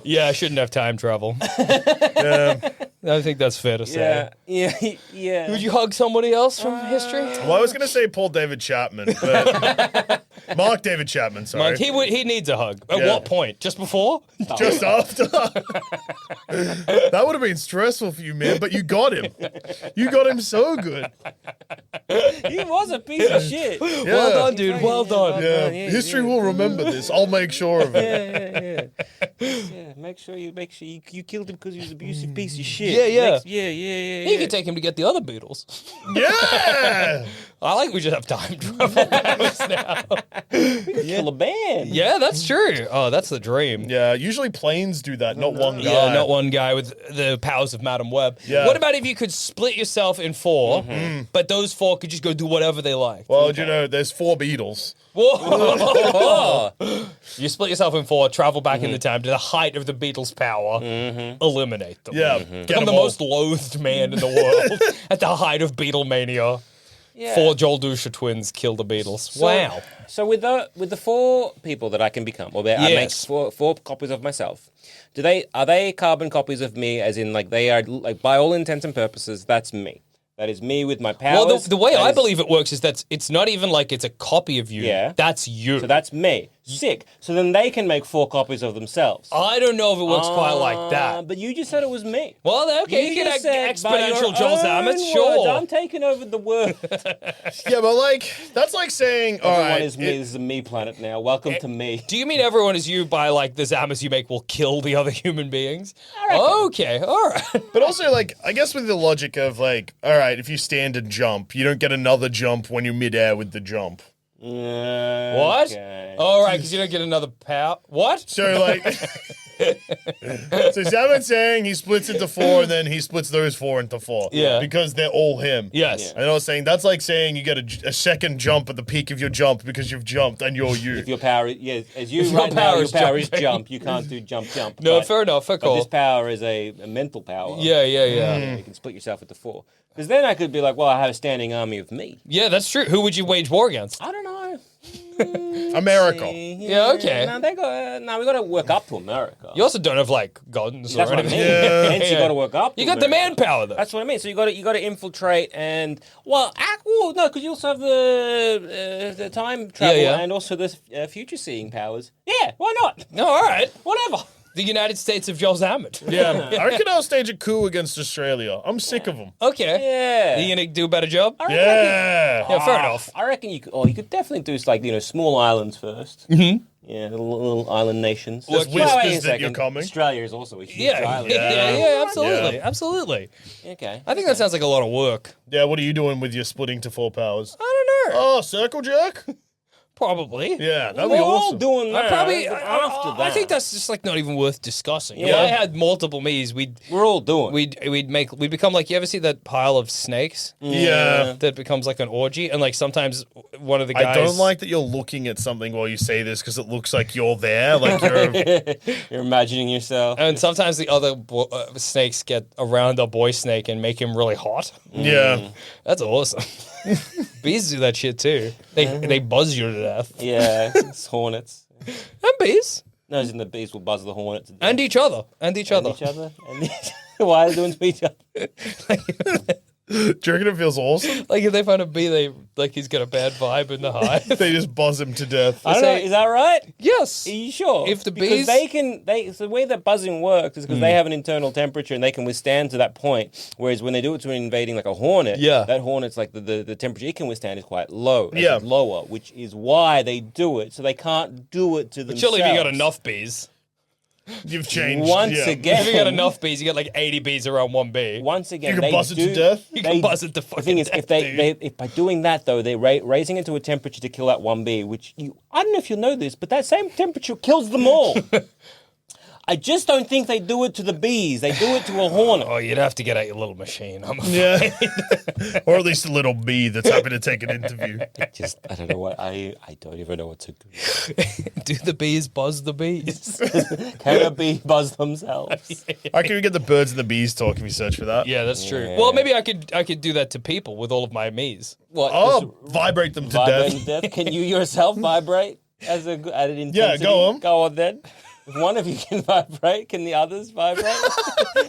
Yeah, I shouldn't have time travel. Yeah. I think that's fair to say. Yeah. Would you hug somebody else from history? Well, I was going to say Paul David Chapman, but Mark David Chapman, sorry. Mark, he needs a hug. At Yeah. what point? Just before? Just after. That would have been stressful for you, man, but you got him. You got him so good. He was a piece of shit. Well done, dude. Well done. Yeah. Yeah, History will remember this. I'll make sure of it. Yeah, make sure you killed him because he was an abusive piece of shit. Yeah. Yeah. You could take him to get the other Beatles. Yeah. I like we just have time travel powers now. Kill a band. Yeah, that's true. Oh, that's the dream. Yeah, usually planes do that, not one guy. Yeah, not one guy with the powers of Madam Web. Yeah. What about if you could split yourself in 4, but those 4 could just go do whatever they like? Well, you know, there's 4 Beatles. Whoa! You split yourself in 4, travel back in the time to the height of the Beatles' power, eliminate them. Yeah. Become Get the 'em all. most loathed man in the world at the height of Beatlemania. Yeah. 4 Joel Dusha twins kill the Beatles. Wow. So with the 4 people that I can become, or I make Yes. four copies of myself. Are they carbon copies of me? As in, like they are like by all intents and purposes, that's me. That is me with my powers. Well, the way That I is- believe it works is that it's not even like it's a copy of you. Yeah. That's you. So that's me. Sick. So then they can make 4 copies of themselves. I don't know if it works quite like that. But you just said it was me. Well, okay, you can just said by your exponential Joel own Zammit, words, sure. I'm taking over the world. Yeah, but like, that's like saying, all Everyone right. is me. This is a me planet now. Welcome to me. Do you mean everyone is you by like the Zammits you make will kill the other human beings? Okay, all right. But also, like, I guess with the logic of, like, all right, if you stand and jump, you don't get another jump when you're midair with the jump. What? Okay. All right, because you don't get another power. What? So, like, so Zammit's saying he splits into 4 and then he splits those 4 into 4. Yeah. Because they're all him. Yes. And I was saying, that's like saying you get a second jump at the peak of your jump because you've jumped and you're you. If your power, as you Your right now, power your is power is jumping. jump. You can't do jump. No, But- fair enough. Fair But this call. power is a mental power. Yeah. You can split yourself into 4. Because then I could be like, well, I have a standing army of me. Yeah, that's true. Who would you wage war against? I don't know. America. Yeah, okay. No, we got to work up to America. You also don't have like guns That's or what I anything. mean. Yeah. Hence, you got to work up. You to got the America. manpower though. That's what I mean. So you got to infiltrate and no, because you also have the time travel yeah. and also the future seeing powers. Yeah, why not? No, all right. Whatever. The United States of Joel Zammit. Yeah. I reckon I'll stage a coup against Australia. I'm sick of them. Okay. Yeah. Are you gonna do a better job? Yeah. Yeah, fair enough. I reckon you could definitely do like small islands 1st. Mm-hmm. Yeah, little island nations. There's Wait a whispers that second. you're coming. Australia is also a huge Yeah, island. yeah, absolutely, Yeah. absolutely. Okay. I think that sounds like a lot of work. Yeah, what are you doing with your splitting to 4 powers? I don't know. Oh, circle jerk? Probably. Yeah, that'd We're be all awesome. doing that. I probably. after that. I think that's just like not even worth discussing. If Yeah. I had multiple me's, we'd we're all doing. we'd become like, you ever see that pile of snakes Yeah. that becomes like an orgy, and like sometimes one of the guys. I don't like that you're looking at something while you say this because it looks like you're there. Like you're. You're imagining yourself. And sometimes the other snakes get around a boy snake and make him really hot. Yeah. That's awesome. Bees do that shit too. They buzz you to death. Yeah, it's hornets. And bees. No, as in the bees will buzz the hornets. And each other. And each other. Each other. And why are they doing to each other? Do you reckon it feels awesome? Like if they find a bee, they like he's got a bad vibe in the hive. They just buzz him to death. I don't know. Is that right? Yes. Are you sure? If the because bees- so the way that buzzing works is because they have an internal temperature and they can withstand to that point. Whereas when they do it to an invading like a hornet, that hornet's like the temperature it can withstand is quite low. Yeah. It's lower, which is why they do it. So they can't do it to themselves. Surely if you got enough bees. You've changed. Once yeah. again, If you got enough bees, you got like 80 bees around one bee. Once again, You can they buzz it to do- death? You can buzz it to fucking The thing is, death, if if by doing that though, they're raising it to a temperature to kill that one bee, which I don't know if you know this, but that same temperature kills them all. I just don't think they do it to the bees. They do it to a hornet. Oh, you'd have to get out your little machine. I'm Yeah. Or at least a little bee that's happy to take an interview. Just I don't know what I don't even know what to do. Do the bees buzz the bees? Can a bee buzz themselves? I can get the birds and the bees talk if you search for that. Yeah, that's true. Well, maybe I could do that to people with all of my me's. What? Oh, vibrate them to vibrate death. death? Can you yourself vibrate at an intensity? Yeah, go on. Go on then. If one of you can vibrate, can the others vibrate?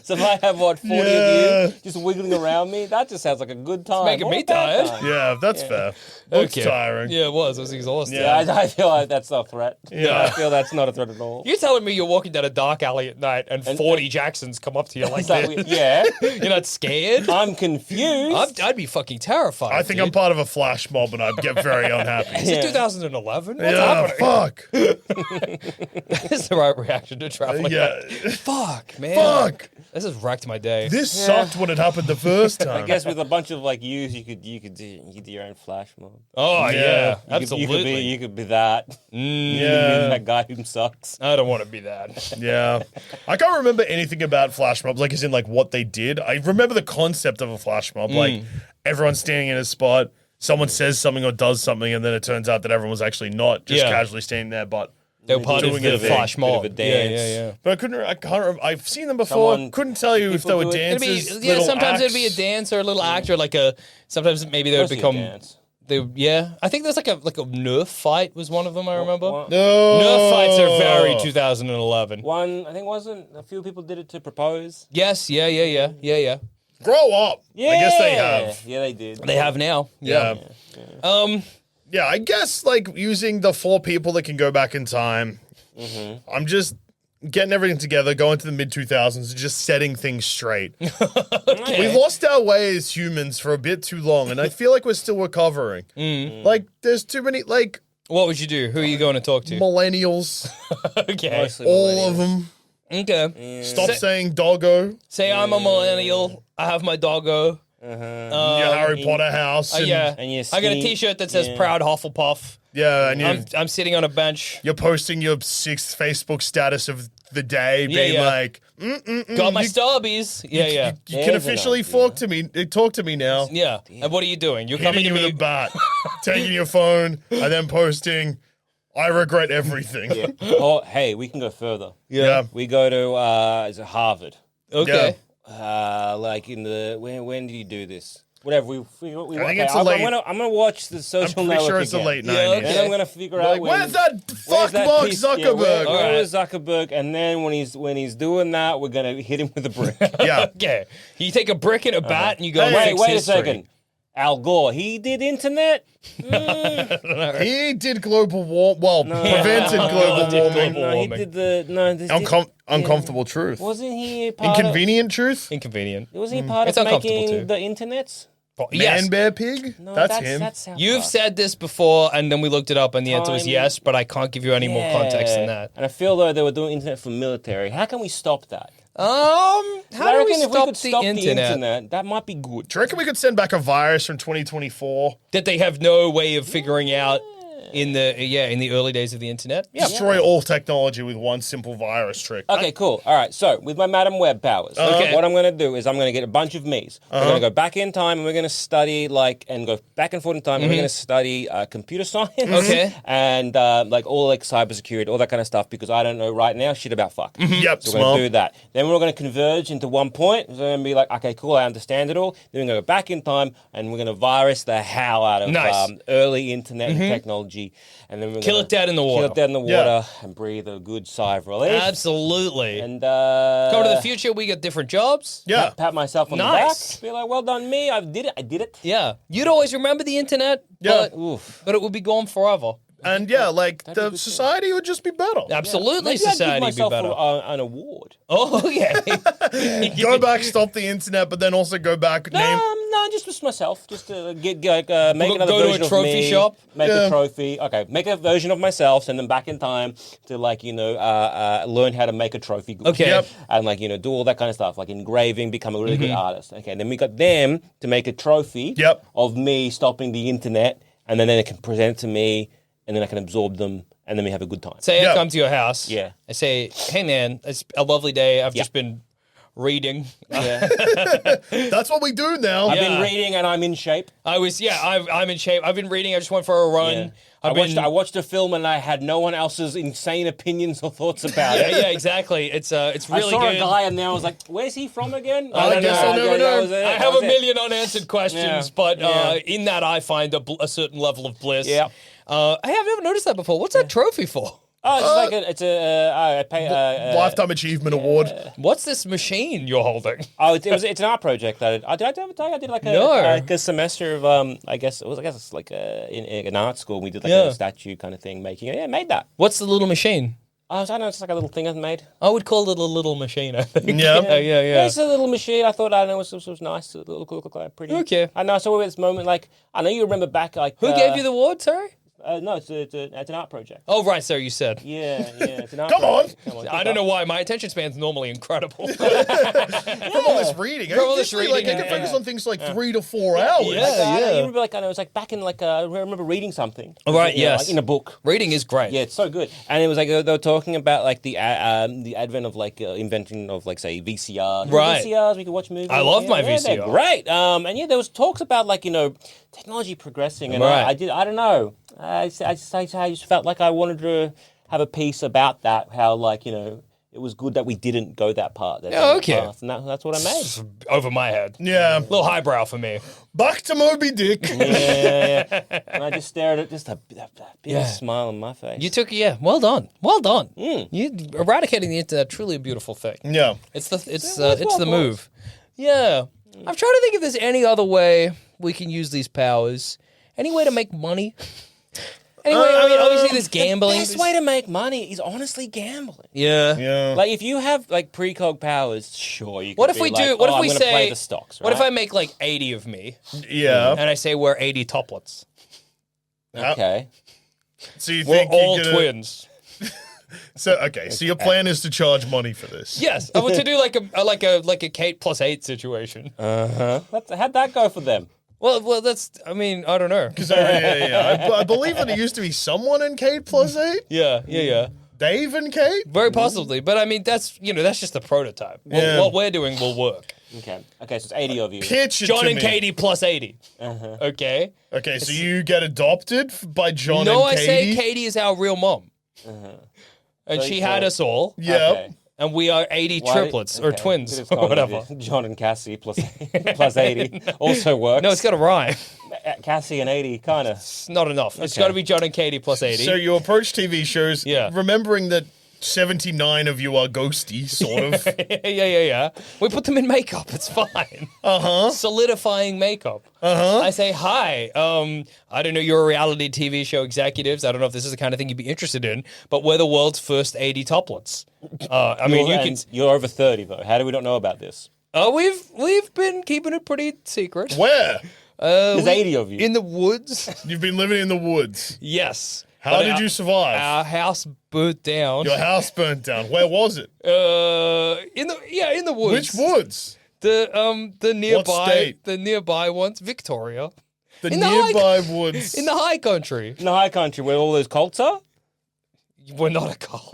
So if I have, 40 of you just wiggling around me, that just sounds like a good time. making Or me a bad tired. time. Yeah, that's fair. Looks tiring. Yeah, it was. It was exhausting. Yeah. I feel like that's not a threat. Yeah. I feel that's not a threat at all. You're telling me you're walking down a dark alley at night and 40 Jacksons come up to you like Is that that? weird? Yeah. You're not scared? I'm confused. I'd be fucking terrified. I think I'm part of a flash mob and I'd get very unhappy. Is it 2011? What's Yeah, happening? fuck. That is the right reaction to traveling. Yeah. Fuck, man. Fuck. This has wrecked my day. This sucked when it happened the first time. I guess with a bunch of like yous, you could do your own flash mob. Oh, yeah. Yeah. Absolutely. You could be that. Yeah. That guy who sucks. I don't want to be that. Yeah. I can't remember anything about flash mobs, like as in like what they did. I remember the concept of a flash mob, like everyone's standing in a spot, someone says something or does something, and then it turns out that everyone was actually not just Yeah. casually standing there, but They were part of Doing the a flash bit of mob. a dance. Yeah. but I can't remember. I've seen them before. Someone- Couldn't tell you if they people were do it. It'd be, dances. yeah, little sometimes it'd be a acts. dance or a little act or like a. Sometimes maybe they would Mostly a become. dance. I think there's like a Nerf fight was one of them. I remember. One- No. Nerf fights are very 2011. One, I think wasn't a few people did it to propose. Yes, yeah. Grow up. Yeah, I guess they have. Yeah, they did. They have now. Yeah. Yeah, I guess like using the 4 people that can go back in time. I'm just getting everything together, going to the mid 2000s, and just setting things straight. We've lost our way as humans for a bit too long, and I feel like we're still recovering. Like, there's too many, like, What would you do? Who are you going to talk to? millennials, Okay. Mostly all of millennials. them. Okay. Stop saying doggo. Say I'm a millennial. I have my doggo. Your Harry Potter house. And, Yeah. and you're I got a skinny. T-shirt that says Yeah. "Proud Hufflepuff." Yeah, and I'm sitting on a bench. you're posting your 6th Facebook status of the day, being yeah. like, Got my Starbies. Yeah. you There's can an officially idea. talk to me now. Yeah. And what are you doing? You're Hitting coming to you with me. a bat, taking your phone, and then posting, I regret everything. Oh, hey, we can go further. Yeah. We go to is it Harvard? Okay. Like in the when did you do this? Whatever we I think it's a I'm late- gonna watch the I'm social pretty network sure it's the again. late 90s. Yeah, okay. Then I'm gonna figure out Like, where's that fuck Mark piece- Zuckerberg? where Alright. is Zuckerberg? And then when he's doing that, we're gonna hit him with a brick. Yeah. Okay. You take a brick and a bat and you go. Hey, fix wait a history. second. Al Gore, he did internet. He did global prevented global did warming. global No, he warming. did Uncomfortable truth. Wasn't he part Inconvenient truth? Inconvenient. Wasn't he part It's of uncomfortable making too. the internets? Yes. Man Bear Pig? No, that's him. That's South You've Park. said this before, and then we looked it up, and the answer was Time- yes, but I can't give you any more context than Yeah. that. And I feel though they were doing internet for military. How can we stop that? How I do we reckon if we stop could the stop internet? that might be good. Do you reckon we could send back a virus from 2024? that they have no way of figuring out in the early days of the internet? Destroy all technology with one simple virus trick. Okay, cool. All right, so with my Madam Web powers, Okay. what I'm going to do is I'm going to get a bunch of me's. We're going to go back in time and we're going to study, and go back and forth in time, and we're going to study computer science. Okay. And, all, cybersecurity, all that kind of stuff, because I don't know right now shit about fuck. Yep, So we're going smart. to do that. Then we're going to converge into one point. So we're going to be like, okay, cool, I understand it all. Then we're going to go back in time and we're going to virus the hell out of Nice. early internet and technology technology, and then we're Kill gonna it dead in the water. Kill it dead in the Yeah. water and breathe a good sigh of relief. Absolutely. And Come to the future, we get different jobs. Yeah. pat myself on Nice. the back, be like, well done me, I did it. Yeah. You'd always remember the internet, Yeah. but it would be gone forever. And yeah, like be a the good society would just be better. Absolutely, Maybe I'd give society would be myself better. an award. Oh, yeah. Go back, stop the internet, but then also go back, name. No, just myself. Just to make another Go to a version of trophy me, shop? Make Yeah. a trophy. Okay, make a version of myself, send them back in time to learn how to make a trophy. Good. Okay. Yep. And do all that kind of stuff, like engraving, become a really good artist. Okay, then we got them to make a trophy Yep. of me stopping the internet, and then they can present it to me, and then I can absorb them, and then we have a good time. Say Yeah. I come to your house. Yeah. I say, hey, man, it's a lovely day. I've just been reading. Yeah. That's what we do now. I've Yeah. been reading, and I'm in shape. I'm in shape. I've been reading. I just went for a run. Yeah. I've I watched a film, and I had no one else's insane opinions or thoughts about it. yeah, exactly. It's really I saw good. a guy and then I was like, where's he from again? I don't guess know. I'll never know. I have a million unanswered questions, Yeah. but Yeah. in that I find a certain level of bliss. Yeah. I have never noticed that before. What's that trophy for? Oh, it's I pay Lifetime Achievement Award. What's this machine you're holding? it's an art project that I did like No. a semester of I guess it's like in an art school. We did like Yeah. a statue kind of thing making it. Yeah, made that. What's the little machine? I don't know, it's like a little thing I've made. I would call it a little machine, I think. Yeah. yeah. It's a little machine. I thought, I don't know, it was nice. It looked like pretty. Okay. I know. I saw this moment. Like, I know you remember back. Like, Who gave you the award, sorry? No, it's an art project. Oh, right, so you said. Yeah, it's an art. Come on. project. Come on. I don't know why. My attention span's normally incredible. From all this reading. From all this Usually, reading, I can focus yeah. on things like 3 to 4 hours. Yeah. You remember, like, I know it was like back in like I remember reading something. Oh, right, You know, yes. like in a book. Reading is great. Yeah, it's so good. And it was like they were talking about like the advent of like invention of like say VCR. Right. VCRs, we could watch movies. I love my Yeah, they're VCR. great. And yeah, there was talks about like technology progressing, and Right. I don't know. I just felt like I wanted to have a piece about that. How it was good that we didn't go that part. Okay. And that's what I made. Over my head. Yeah. A little highbrow for me. Back to Moby Dick. Yeah. And I just stared at just a big smile on my face. You took, well done. Well done. You eradicating the internet, truly a beautiful thing. Yeah. It's the worthwhile move. Yeah. I'm trying to think if there's any other way we can use these powers. Any way to make money? Anyway, I mean, obviously there's gambling. The best way to make money is honestly gambling. Yeah. Yeah. Like if you have like precog powers, sure you. Could What if be we like, do? What if I'm we gonna say? play the stocks? Right? What if I make like 80 of me, Yeah. and I say we're 80 tuplets? Okay. So you We're think all you're gonna, twins. So your plan is to charge money for this. Yes, I want to do like a Kate plus 8 situation. How'd that go for them? Well, that's. I mean, I don't know. Yeah. I believe that it used to be someone in Kate plus 8. Yeah. Dave and Kate. Very possibly, but I mean, that's just the prototype. Yeah. What we're doing will work. Okay. So it's 80 of you. Pitch it John to and me. Katie plus 80. Okay. Okay, so you get adopted by John No, and I say Katie. Katie is our real mom, and she had us all, Yeah. Okay. and we are 80 triplets or twins It's or called whatever. John and Cassie plus 80 also works. No, it's got to rhyme. Cassie and 80 kind of. It's not enough. It's Okay. got to be John and Katie plus 80. So you approach TV shows, Yeah. remembering that 79 of you are ghosty, sort of. yeah. We put them in makeup. It's fine. Solidifying makeup. I say, hi. I don't know. You're a reality TV show executives. I don't know if this is the kind of thing you'd be interested in, but we're the world's first 80 tuplets. I mean, you can. You're over 30 though. How do we not know about this? We've been keeping it pretty secret. Where? There's 80 of you. In the woods. You've been living in the woods. Yes. How But did you survive? Our house burnt down. Your house burnt down. Where was it? In the woods. Which woods? The state? nearby ones, Victoria. The In the nearby woods. In the high country. In the high country where all those cults are? We're not a cult.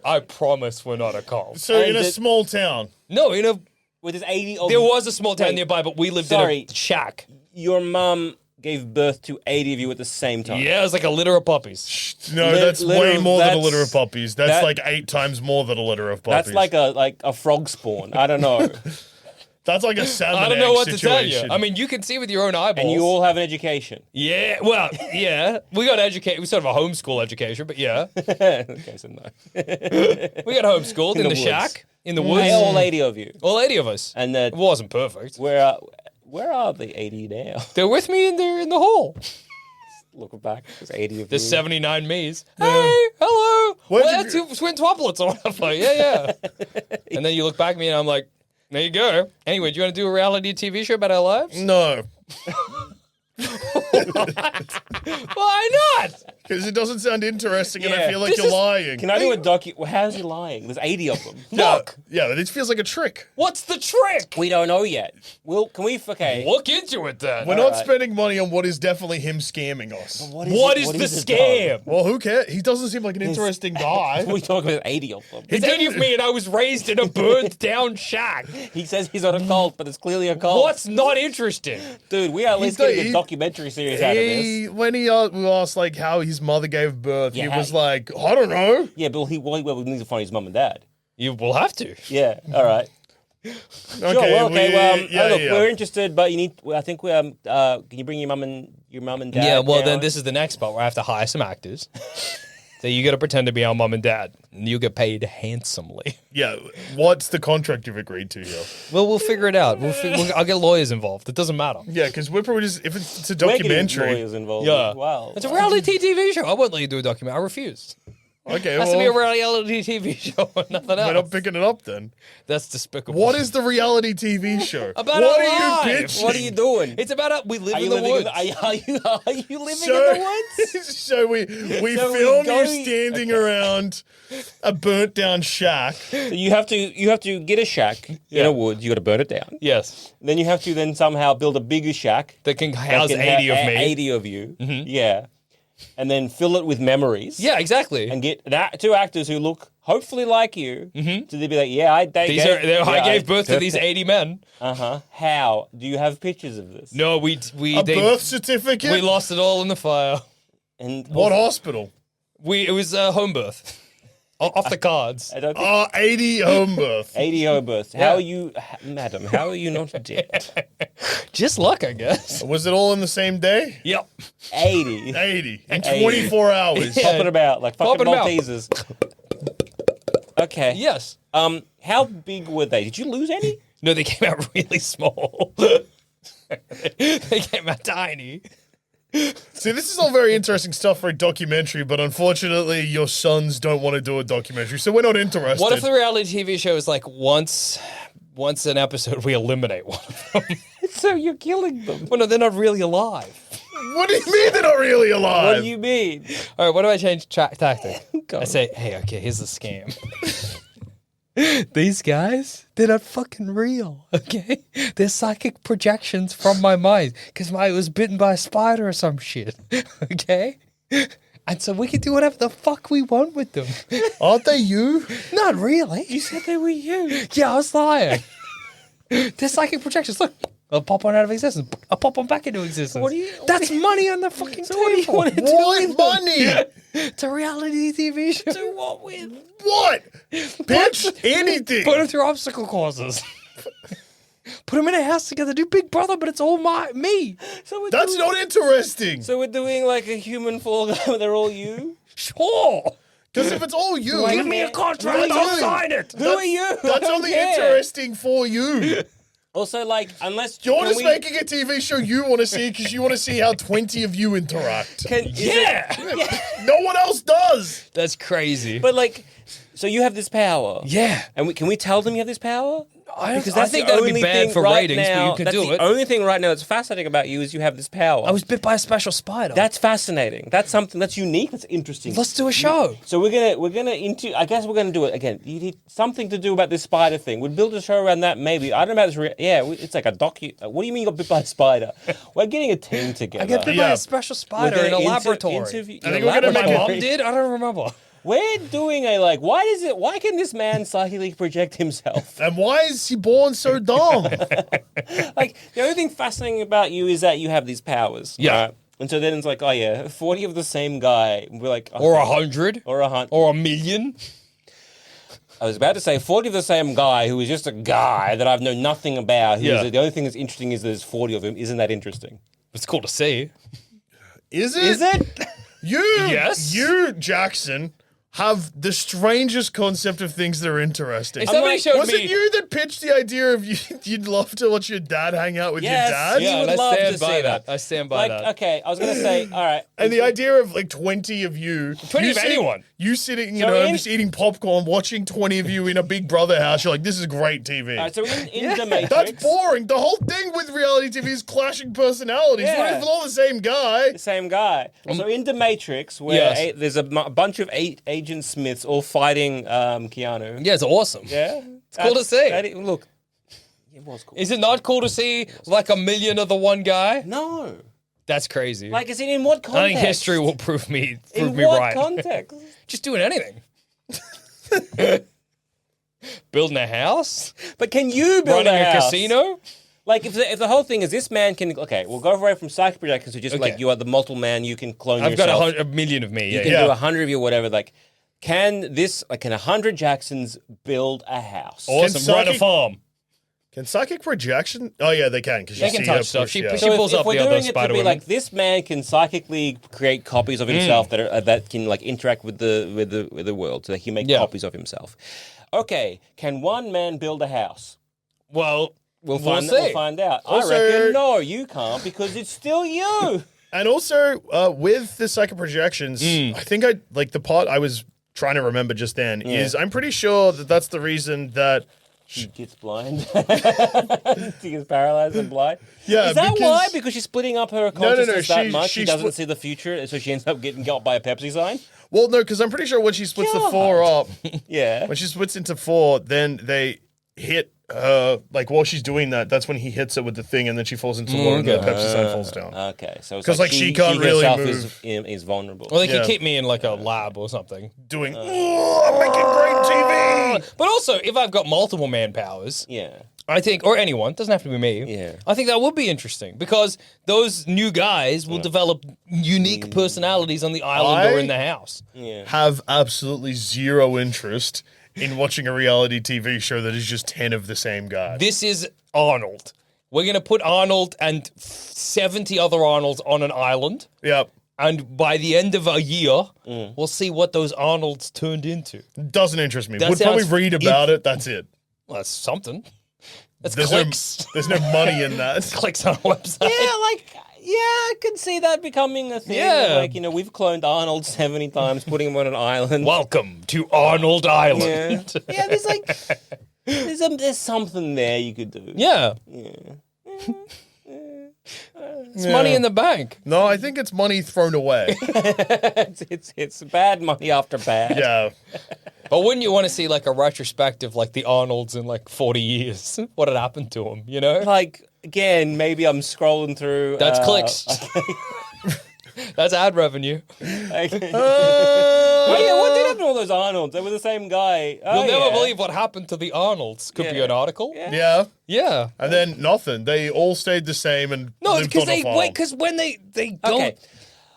I promise we're not a cult. So in a And it- small town. No, Where there's 80 of there was a small town Wait, nearby, but we lived sorry. in a shack. Your mum gave birth to 80 of you at the same time. Yeah, it was like a litter of puppies. No, Lit- that's way litter- more than a that's- litter of puppies. That's that- like 8 times more than a litter of puppies. That's like a frog spawn. I don't know. That's like a salmon I don't know what situation. to tell you. I mean, you can see with your own eyeballs. And you all have an education. Yeah, well, yeah. We got educated. We sort of a homeschool education, but yeah. Okay, so no. We got homeschooled in the woods. shack, in the woods. Hey, all 80 of you. All 80 of us. And It wasn't perfect. where are the 80 now? They're with me in there in the hole. Look back. There's 80 of There's you. 79 me's. Hey, hello. Where'd Well, you that's two twin twoplets or whatever. Yeah. And then you look back at me and I'm like, there you go. Anyway, do you want to do a reality TV show about our lives? No, Why not? because it doesn't sound interesting, and I Yeah. feel like This you're is- lying. Can I do a docu? Well, how's he lying? There's 80 of them. Look, Yeah, but it feels like a trick. what's the trick? We don't know yet. Can we? Okay. Look into it then. We're not right. spending money on what is definitely him scamming us. What it- is the it, though? scam? Well, who cares? He doesn't seem like an interesting guy. We talk about 80 of them. It's 80 of me and I was raised in a burnt down shack. He says he's on a cult, but it's clearly a cult. What's not interesting? Dude, we are at least He's getting he- a documentary series out of this. When we asked like how his mother gave birth, Yeah, he how- was like, I don't know. Yeah, but we need to find his mum and dad. You will have to. Yeah, all right. Okay, Sure, well, okay. Well, look, yeah. we're interested, but you need. I think we can you bring your mum and dad? Yeah, well, then down? this is the next part where I have to hire some actors. So you got to pretend to be our mum and dad, and you get paid handsomely. Yeah, what's the contract you've agreed to here? Well, we'll figure it out. I'll get lawyers involved. It doesn't matter. Yeah, because we're probably just if it's a We're getting documentary. lawyers involved. Yeah. Wow. It's a reality TV show. I won't let you do a documentary. I refuse. Okay, It has to be a well, reality TV show or nothing we're else. not picking it up then. That's despicable. What is the reality TV show? About what our are you lives. pitching? What are you doing? It's about we live Are in you the living woods. are you living So, in the woods? so we So we film go- you standing around a burnt down shack. So you have to get a shack in a wood. You got to burn it down. Yes, Then you have to then somehow build a bigger shack. that can that house can 80 of ha- me. 80 of you. Yeah. And then fill it with memories. Yeah, exactly. And get two actors who look hopefully like you to be like, yeah, I gave birth to these 80 men. How? Do you have pictures of this? No, A birth certificate? we lost it all in the fire. And What hospital? It was home birth. Off the cards. I don't think 80 home birth. 80 home births. How are you, madam? How are you not dead? Just luck, I guess. Was it all in the same day? Yep. 80. 80 in 24 hours. Yeah. Popping about like fucking Popping about. Maltesers. Okay. Yes. How big were they? Did you lose any? No, they came out really small. They came out tiny. See, this is all very interesting stuff for a documentary, but unfortunately, your sons don't want to do a documentary, so we're not interested. What if the reality TV show is like once an episode we eliminate one of them? So you're killing them. Well, no, they're not really alive. What do you mean they're not really alive? What do you mean? All right, what do I change tactic? Go. I say, hey, okay, here's the scam. These guys, they're not fucking real, okay? They're psychic projections from my mind because I was bitten by a spider or some shit, okay? And so we can do whatever the fuck we want with them. Aren't they you? Not really. You said they were you. Yeah, I was lying. They're psychic projections. Look, I'll pop one out of existence. I'll pop one back into existence. That's money on the fucking table. what do you want to do What money? It's a reality TV show. Do what with? What? Bitch, anything. Put them through obstacle courses. Put them in a house together. Do Big Brother, but it's all me. So we're That's doing, not interesting. So we're doing like a human Fall Guy, but they're all you. Sure. Because if it's all you, Give me a contract. What are I'll you? sign it. Who are you? I that's don't only care. interesting for you. Also, like, unless You're can just we- making a TV show you want to see because you want to see how 20 of you interact. Yeah. No one else does. That's crazy. But like, so you have this power. yeah. And can we tell them you have this power? I Because that's think the that'd be only bad thing for right ratings, now, but you can that's do the it. only thing right now that's fascinating about you is you have this power. I was bit by a special spider. That's fascinating. That's something that's unique. That's interesting. Let's do a show. So we're gonna I guess we're gonna do it again. You need something to do about this spider thing. We'd build a show around that. Maybe I don't know about this. It's like a docu. What do you mean you got bit by a spider? We're getting a team together. I get bit by Yeah. a special We're spider in a gonna laboratory. interview- I think in a we're gonna make My it- mom did? I don't remember. We're doing a like. Why can this man psychically project himself? And why is he born so dumb? Like the only thing fascinating about you is that you have these powers. Yeah. right? And so then it's like, oh yeah, 40 of the same guy. We're like, Or okay. 100. or 100. Or 1,000,000. I was about to say 40 of the same guy who is just a guy that I've known nothing about. Yeah. The only thing that's interesting is there's 40 of him. Isn't that interesting? It's cool to see. Is it? Is it? Yes. You, Jackson, have the strangest concept of things that are interesting. If somebody showed Was me, it you that pitched the idea of you'd love to watch your dad hang out with Yes. your dad? Yeah. yeah, would and I love stand to by see that. that. I stand by Like, that. okay, I was going to say, all right. And the idea of like 20 of you. 20 you of sitting- anyone. You sitting, you So know, in- just eating popcorn, watching 20 of you in a Big Brother house. You're like, this is great TV. All right, so in the Matrix. That's boring. The whole thing with reality TV is clashing personalities. What Yeah. if it's all the same guy? The same guy. So in the Matrix, where Yes. there's a bunch of Agent Smiths all fighting Keanu. Yeah, it's awesome. Yeah. It's cool to see. Look, it was cool. Is it not cool to see like a million of the one guy? No. That's crazy. Like, in what context? I think history will prove me In what right. context? Just doing anything. Building a house, But can you build running a house? casino. Like, if the whole thing is this man can... Okay, we'll go away from psychic projections to just like Okay. you are the multiple man, you can clone I've yourself. got a million of me. You Yeah, can yeah. do 100 of you, whatever. Like, can 100 Jacksons build a house? Awesome. Run a psychic- farm. Can psychic projection? Oh yeah, they can. Because They you can see touch her stuff. push, She yeah. push- So pulls if up we're the other doing it to Spider be Women. like this man can psychically create copies of himself that can like interact with the world, so that he can make Yeah. copies of himself. Okay, can one man build a house? Well, We'll see. find out. Also- I reckon no, you can't because it's still you. And also with the psychic projections, I think I like the part I was trying to remember just then is I'm pretty sure that that's the reason that. She gets blind. She gets paralyzed and blind. Yeah, Is that because- why? Because she's splitting up her consciousness that much. She she doesn't split- see the future, and so she ends up getting got by a Pepsi sign. Well, no, because I'm pretty sure when she splits the God. 4 up, Yeah. when she splits into 4, then they hit her, like while she's doing that, that's when he hits her with the thing and then she falls into water and the okay. Pepsi sign falls down. Okay, so it's 'Cause, like, she can't really herself move. Is vulnerable. well, they Yeah. could keep me in like a lab or something. Doing, oh, I'm making great TV! But also, if I've got multiple man powers, yeah. I think, or anyone, doesn't have to be me. Yeah. I think that would be interesting because those new guys will develop unique personalities on the island or in the house. Yeah. Have absolutely zero interest in watching a reality TV show that is just 10 of the same guy. This is Arnold. We're going to put Arnold and 70 other Arnolds on an island. Yep. And by the end of a year, we'll see what those Arnolds turned into. Doesn't interest me. That Would probably sounds- read about it. That's it. Well, that's something. That's There's clicks. there's no money in that. Clicks on a website. Yeah, I could see that becoming a thing. Yeah. Like, we've cloned Arnold 70 times, putting him on an island. Welcome to Arnold Island. Yeah. Yeah, there's like, there's something there you could do. Yeah. It's money in the bank. No, I think it's money thrown away. It's bad money after bad. Yeah. But wouldn't you want to see like a retrospective, like the Arnolds in like 40 years? What had happened to them, you know? Like, again, maybe I'm scrolling through. That's clicks. That's ad revenue. Oh, yeah, what did happen to all those Arnolds? They were the same guy. Oh, You'll never yeah. believe what happened to the Arnolds. Could be Yeah. an article. Yeah. Yeah. And then nothing. They all stayed the same and No, lived because on a farm. because when they don't. Okay.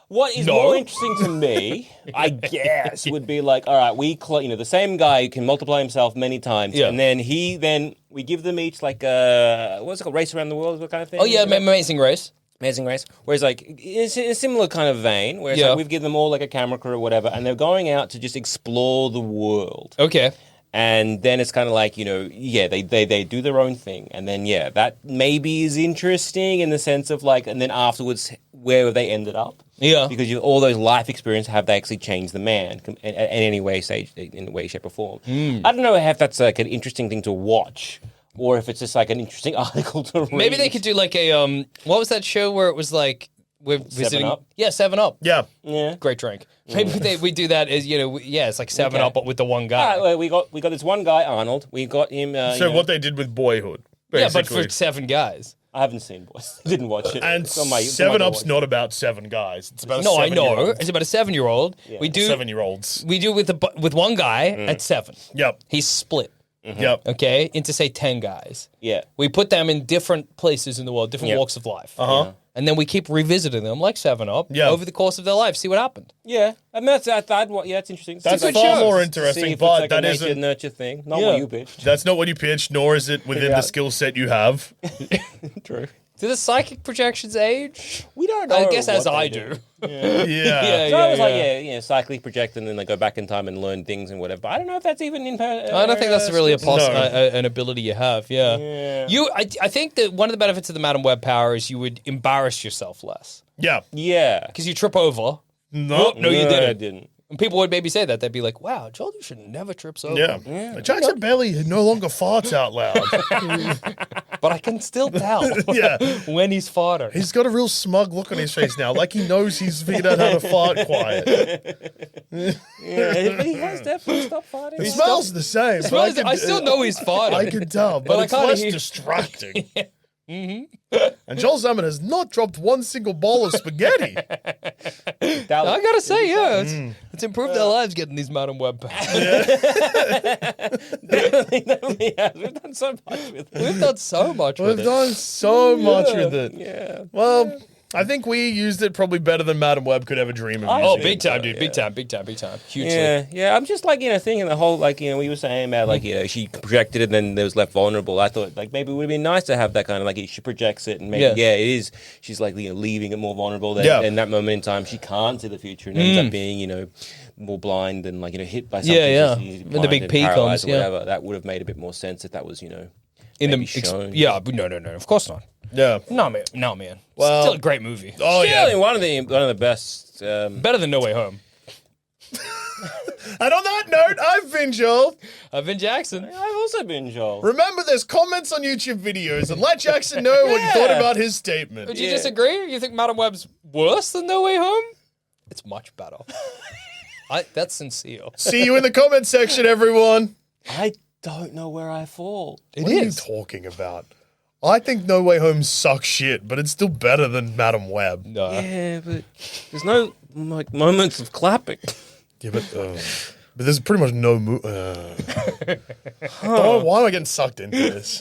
What is No. more interesting to me, I guess, would be like, all right, the same guy can multiply himself many times, Yeah. and then we give them each like what's it called, race around the world, what kind of thing? Oh yeah, Amazing Race. Amazing Race. Whereas, like, in a similar kind of vein, whereas Yeah. like, we've given them all like a camera crew or whatever, and they're going out to just explore the world. Okay. And then it's kind of like, they do their own thing. And then, that maybe is interesting in the sense of like, and then afterwards, where they ended up. Yeah. Because all those life experience have they actually changed the man in any way, in a way, shape, or form. I don't know if that's like an interesting thing to watch or if it's just like an interesting article to read. Maybe they could do like a what was that show where it was like we're visiting? Up? Yeah, 7-Up. Yeah. Yeah. Great drink. Maybe we do that as it's like 7-Up Okay. but with the one All guy. right, well, we got this one guy, Arnold. We got him. So what they did with Boyhood, Yeah, basically. but for 7 guys. I haven't seen Boys. Didn't watch it. and It's on my- it's on my 7-Up's watch. not about 7 guys. It's about No, I know. 7-year-olds. It's about a 7-year-old. We do 7-year-olds. we do with one guy at 7. Yep. He's split. Yep. okay, into say 10 guys. Yeah. We put them in different places in the world, different Yep. walks of life. Uh-huh. And then we keep revisiting them like 7-Up Yeah. over the course of their life, see what happened. Yeah. I mean, that's interesting. That's good far shows. more See interesting, if but it's like that a nature isn't. nurture thing. Not Yeah. what you pitched. That's not what you pitched, nor is it within the skill set you have. True. Do the psychic projections age? We don't know. I guess what as they I do. do. Yeah. So I was like, cyclically project, and then they go back in time and learn things and whatever. But I don't know if that's even in. I don't think that's really No. an ability you have. Yeah. I think that one of the benefits of the Madam Web power is you would embarrass yourself less Yeah. Yeah. because you trip over. No. No, you didn't. I didn't. And people would maybe say that. They'd be like, "Wow, Joel, you should never trips over." Yeah. Jackson Bailey no longer farts out loud. But I can still tell Yeah. when he's farting. He's got a real smug look on his face now, like he knows he's figured out how to fart quiet. Yeah, but he has definitely stopped fighting. It smells the same. But I still know he's farting. I can tell, but I it's can't less hear- distracting. And Joel Zammit has not dropped one single bowl of spaghetti. I gotta say, yeah, it's improved our lives getting these Madam Web packs. Definitely has. We've done so much with it. We've done so much with We've it. done so much with it. Yeah. Well, I think we used it probably better than Madam Web could ever dream of Oh, using big it. time, dude. Big time, big time, big time. Hugely. Yeah. I'm just like, thinking the whole, we were saying about, she projected it and then there was left vulnerable. I thought, maybe it would have been nice to have that kind of, she projects it and maybe, it is. She's, leaving it more vulnerable. Then in that moment in time, she can't see the future and ends up being, more blind and, hit by something. Yeah. She's When the blind big and P paralyzed comes, or whatever. That would have made a bit more sense if that was, In maybe the shown. but no, of course not. Yeah. No, man. Well- Still a great movie. Oh, Still, yeah. one of the best. Better than No Way Home. And on that note, I've been Joel. I've been Jackson. I've also been Joel. Remember, there's comments on YouTube videos and let Jackson know what you thought about his statement. Would you disagree? You think Madam Web's worse than No Way Home? It's much better. That's sincere. See you in the comment section, everyone. I don't know where I fall. What are you talking about? I think No Way Home sucks shit, but it's still better than Madam Web. No. Yeah, but there's no moments of clapping. Yeah, but there's pretty much no why am I getting sucked into this?